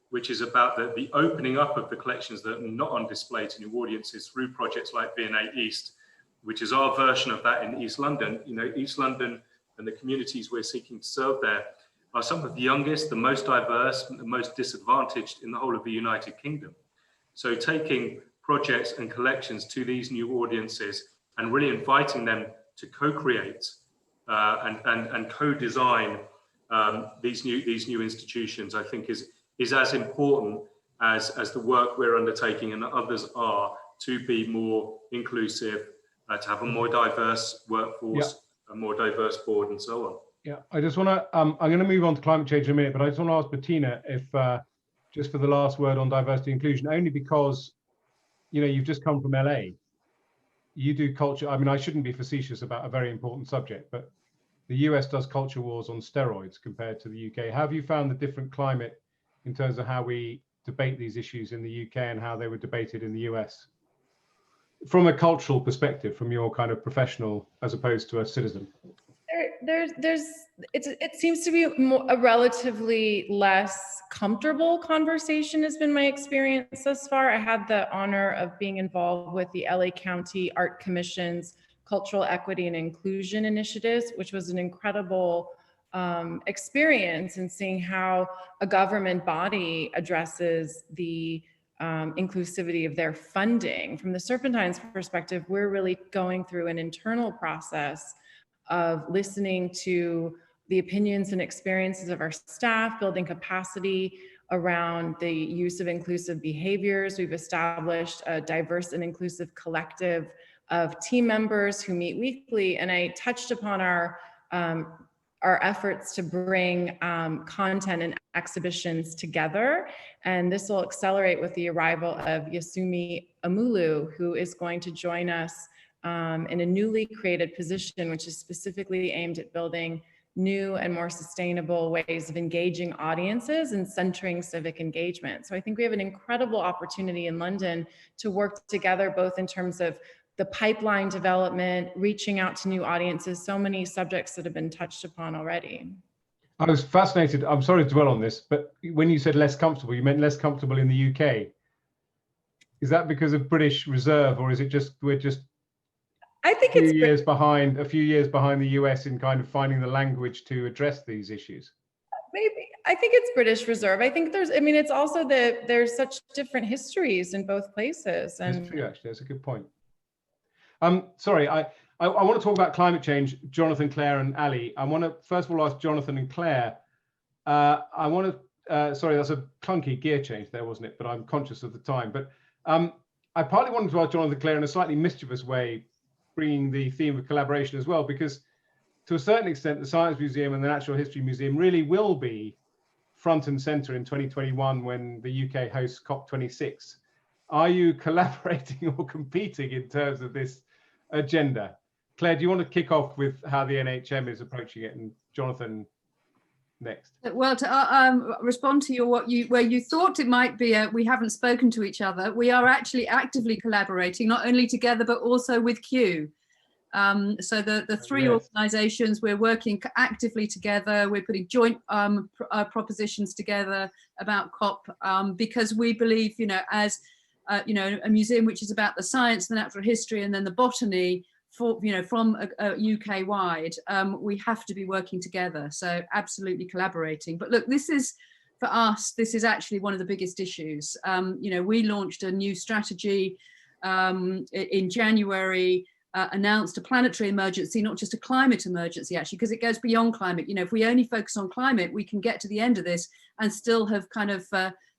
which is about the opening up of the collections that are not on display to new audiences through projects like V&A East, which is our version of that in East London. East London and the communities we're seeking to serve there are some of the youngest, the most diverse, and the most disadvantaged in the whole of the United Kingdom. So taking projects and collections to these new audiences and really inviting them to co-create and co-design these new institutions, I think is as important as the work we're undertaking and others are, to be more inclusive, to have a more diverse workforce, a more diverse board, and so on. Yeah, I just want to, I'm going to move on to climate change in a minute, but I just want to ask Bettina if, just for the last word on diversity and inclusion, only because, you've just come from LA. You do culture, I mean, I shouldn't be facetious about a very important subject, but the US does culture wars on steroids compared to the UK. How have you found the different climate in terms of how we debate these issues in the UK and how they were debated in the US? From a cultural perspective, from your kind of professional as opposed to a citizen. It seems to be a relatively less comfortable conversation, has been my experience thus far. I had the honor of being involved with the LA County Art Commission's Cultural Equity and Inclusion Initiatives, which was an incredible experience in seeing how a government body addresses the inclusivity of their funding. From the Serpentine's perspective, we're really going through an internal process of listening to the opinions and experiences of our staff, building capacity around the use of inclusive behaviors. We've established a diverse and inclusive collective of team members who meet weekly. And I touched upon our efforts to bring content and exhibitions together. And this will accelerate with the arrival of Yasumi Amulu, who is going to join us in a newly created position, which is specifically aimed at building new and more sustainable ways of engaging audiences and centering civic engagement. So I think we have an incredible opportunity in London to work together, both in terms of the pipeline development, reaching out to new audiences, so many subjects that have been touched upon already. I was fascinated, I'm sorry to dwell on this, but when you said less comfortable, you meant less comfortable in the UK. Is that because of British Reserve, or is it just, we're just I think a few years behind the US in kind of finding the language to address these issues? Maybe. I think it's British Reserve. I think it's also that there's such different histories in both places. And that's true, actually, that's a good point. Sorry, I want to talk about climate change, Jonathan, Claire and Ali. I want to first of all ask Jonathan and Claire. I want to, sorry, that's a clunky gear change there, wasn't it? But I'm conscious of the time. But I partly wanted to ask Jonathan and Claire in a slightly mischievous way, bringing the theme of collaboration as well, because to a certain extent, the Science Museum and the Natural History Museum really will be front and center in 2021 when the UK hosts COP26. Are you collaborating or competing in terms of this agenda? Claire, do you want to kick off with how the NHM is approaching it, and Jonathan next? Well, to respond to where you thought it might be we haven't spoken to each other, we are actually actively collaborating, not only together but also with Q. So the three organisations, we're working actively together. We're putting joint propositions together about COP because we believe, as a museum which is about the science, the natural history, and then the botany, from UK wide, we have to be working together. So absolutely collaborating. But look, for us, this is actually one of the biggest issues. We launched a new strategy in January, announced a planetary emergency, not just a climate emergency, actually, because it goes beyond climate. If we only focus on climate, we can get to the end of this and still have kind of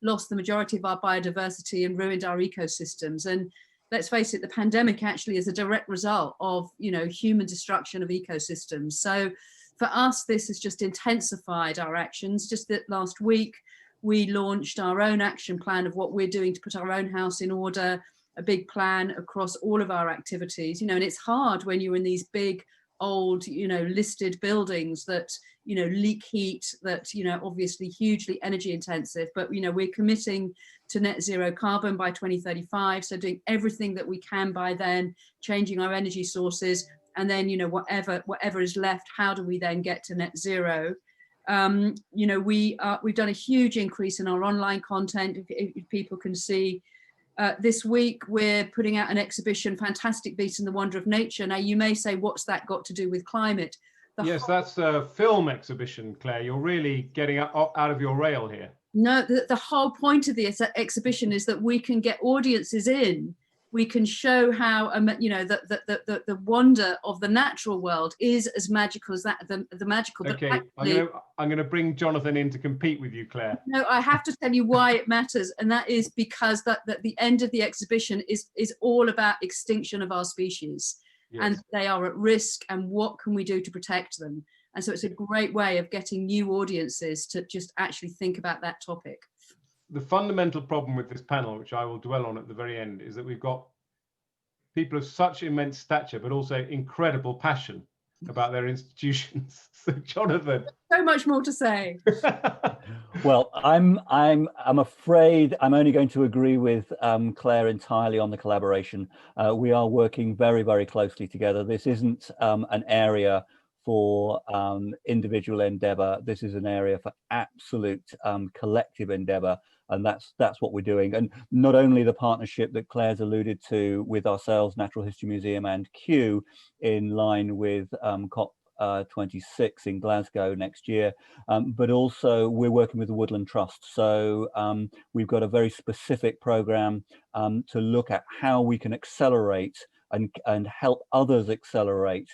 lost the majority of our biodiversity and ruined our ecosystems. And let's face it, the pandemic actually is a direct result of, human destruction of ecosystems. So for us, this has just intensified our actions. Just that last week, we launched our own action plan of what we're doing to put our own house in order, a big plan across all of our activities, and it's hard when you're in these big, old, listed buildings that, leak heat, that, obviously hugely energy intensive, but, we're committing to net zero carbon by 2035. So doing everything that we can by then, changing our energy sources, and then, whatever is left, how do we then get to net zero? We've done a huge increase in our online content, if people can see. This week, we're putting out an exhibition, Fantastic Beasts and the Wonder of Nature. Now, you may say, what's that got to do with climate? Yes, that's a film exhibition, Claire. You're really getting out of your rail here. No, the whole point of the exhibition is that we can get audiences in. We can show how, the wonder of the natural world is as magical as that, the magical. Okay, actually, I'm going to bring Jonathan in to compete with you, Claire. No, I have to tell you why it matters, and that is because that the end of the exhibition is all about extinction of our species, yes. And they are at risk, and what can we do to protect them? And so it's a great way of getting new audiences to just actually think about that topic. The fundamental problem with this panel, which I will dwell on at the very end, is that we've got people of such immense stature, but also incredible passion about their institutions. So, Jonathan, so much more to say. Well, I'm afraid I'm only going to agree with Claire entirely on the collaboration. We are working very, very closely together. This isn't an area for individual endeavor. This is an area for absolute collective endeavor. And that's what we're doing. And not only the partnership that Claire's alluded to with ourselves, Natural History Museum and Kew, in line with COP26 in Glasgow next year, but also we're working with the Woodland Trust. So we've got a very specific program to look at how we can accelerate and help others accelerate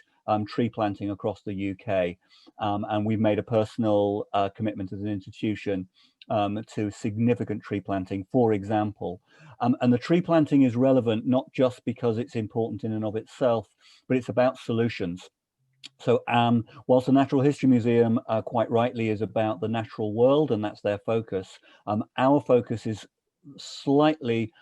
tree planting across the UK. And we've made a personal commitment as an institution to significant tree planting, for example. And the tree planting is relevant not just because it's important in and of itself, but it's about solutions. So whilst the Natural History Museum quite rightly is about the natural world, and that's their focus, our focus is slightly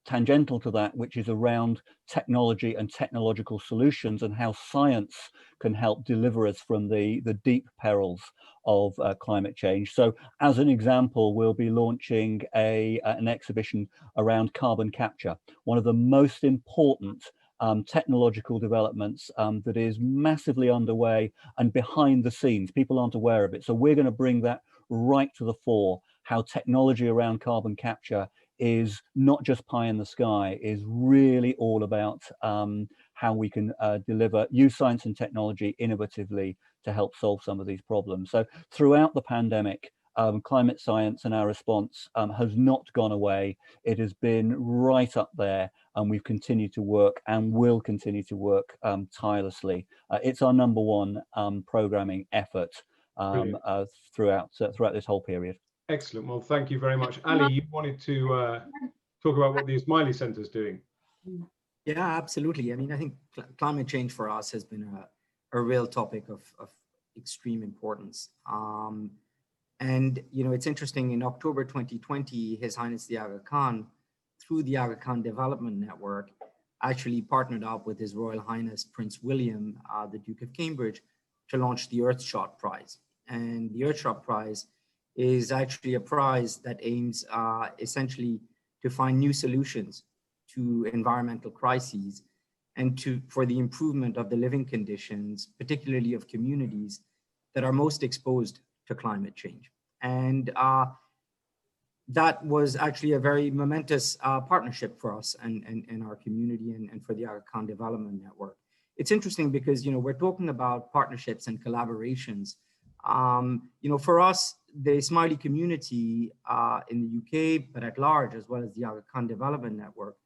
tangential to that, which is around technology and technological solutions and how science can help deliver us from the deep perils of climate change. So as an example, we'll be launching an exhibition around carbon capture, one of the most important technological developments that is massively underway and behind the scenes. People aren't aware of it. So we're going to bring that right to the fore, how technology around carbon capture is not just pie in the sky, is really all about how we can use science and technology innovatively to help solve some of these problems. So throughout the pandemic, climate science and our response has not gone away. It has been right up there, and we've continued to work and will continue to work tirelessly. It's our number one programming effort throughout this whole period. Excellent. Well, thank you very much. Ali, you wanted to talk about what the Ismaili Centre is doing. Yeah, absolutely. I mean, I think climate change for us has been a real topic of extreme importance. And, you know, it's interesting, in October 2020, His Highness the Aga Khan, through the Aga Khan Development Network, actually partnered up with His Royal Highness Prince William, the Duke of Cambridge, to launch the Earthshot Prize. And the Earthshot Prize is actually a prize that aims essentially to find new solutions to environmental crises and for the improvement of the living conditions, particularly of communities that are most exposed to climate change. And that was actually a very momentous partnership for us and our community and for the Aga Khan Development Network. It's interesting because, you know, we're talking about partnerships and collaborations. You know, for us, the Ismaili community in the UK, but at large, as well as the Aga Khan Development Network,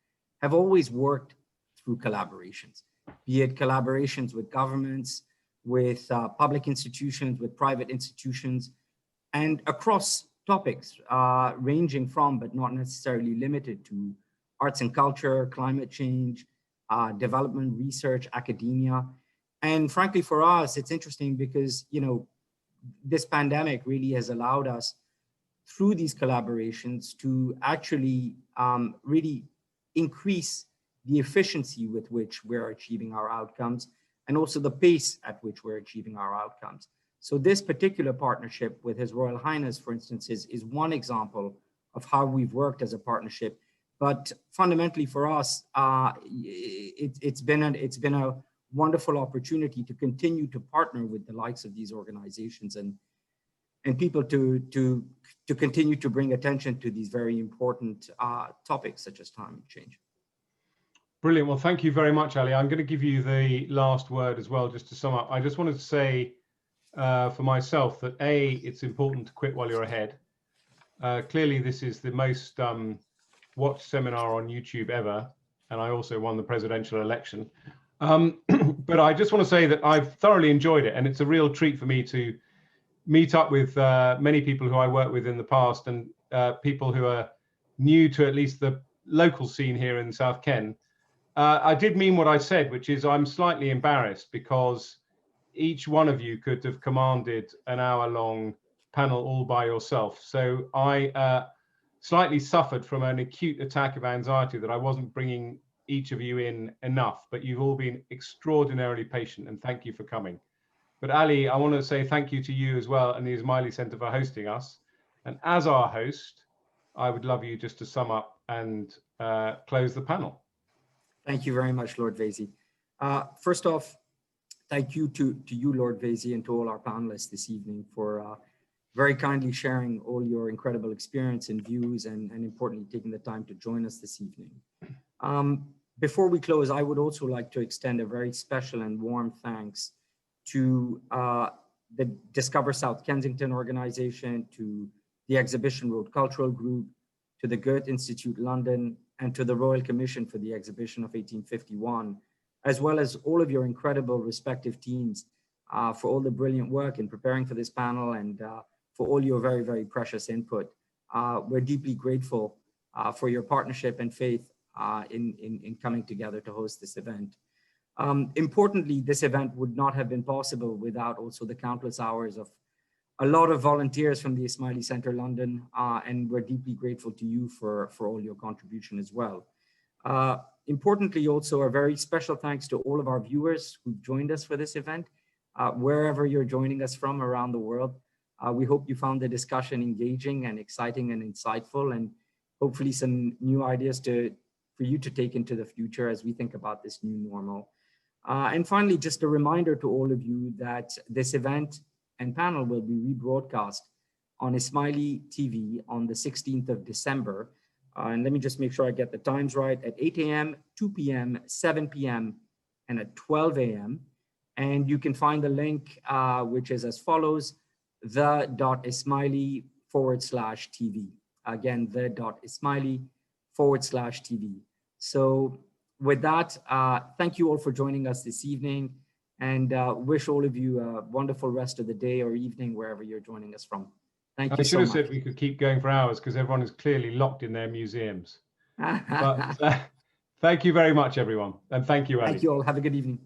have always worked through collaborations, be it collaborations with governments, with public institutions, with private institutions, and across topics ranging from, but not necessarily limited to, arts and culture, climate change, development, research, academia. And frankly, for us, it's interesting because, you know, this pandemic really has allowed us, through these collaborations, to actually really increase the efficiency with which we're achieving our outcomes, and also the pace at which we're achieving our outcomes. So this particular partnership with His Royal Highness, for instance, is one example of how we've worked as a partnership. But fundamentally for us, it's been a wonderful opportunity to continue to partner with the likes of these organizations and people to continue to bring attention to these very important topics such as climate change. Brilliant. Well, thank you very much, Ali. I'm going to give you the last word as well, just to sum up. I just wanted to say for myself that it's important to quit while you're ahead. Clearly, this is the most watched seminar on YouTube ever, and I also won the presidential election. But I just want to say that I've thoroughly enjoyed it, and it's a real treat for me to meet up with many people who I worked with in the past, and people who are new to at least the local scene here in South Ken. I did mean what I said, which is I'm slightly embarrassed because each one of you could have commanded an hour-long panel all by yourself. So I slightly suffered from an acute attack of anxiety that I wasn't bringing each of you in enough, but you've all been extraordinarily patient, and thank you for coming. But Ali, I want to say thank you to you as well and the Ismaili Centre for hosting us. And as our host, I would love you just to sum up and close the panel. Thank you very much, Lord Vaizey. First off, thank you to you, Lord Vaizey, and to all our panelists this evening for very kindly sharing all your incredible experience and views, and importantly, taking the time to join us this evening. Before we close, I would also like to extend a very special and warm thanks to the Discover South Kensington organization, to the Exhibition Road Cultural Group, to the Goethe Institut London, and to the Royal Commission for the Exhibition of 1851, as well as all of your incredible respective teams for all the brilliant work in preparing for this panel, and for all your very, very precious input. We're deeply grateful for your partnership and faith in coming together to host this event. Importantly, this event would not have been possible without also the countless hours of a lot of volunteers from the Ismaili Centre London, and we're deeply grateful to you for all your contribution as well. Importantly, also a very special thanks to all of our viewers who've joined us for this event, wherever you're joining us from around the world. We hope you found the discussion engaging and exciting and insightful, and hopefully some new ideas for you to take into the future as we think about this new normal. And finally, just a reminder to all of you that this event and panel will be rebroadcast on Ismaili TV on the 16th of December. And let me just make sure I get the times right: at 8 a.m., 2 p.m., 7 p.m., and at 12 a.m. And you can find the link, which is as follows: the.ismaili/TV. Again, the.ismaili/TV. So with that, thank you all for joining us this evening, and wish all of you a wonderful rest of the day or evening, wherever you're joining us from. Thank you so much. I should have said we could keep going for hours because everyone is clearly locked in their museums. But thank you very much, everyone. And thank you, Ali. Thank you all. Have a good evening.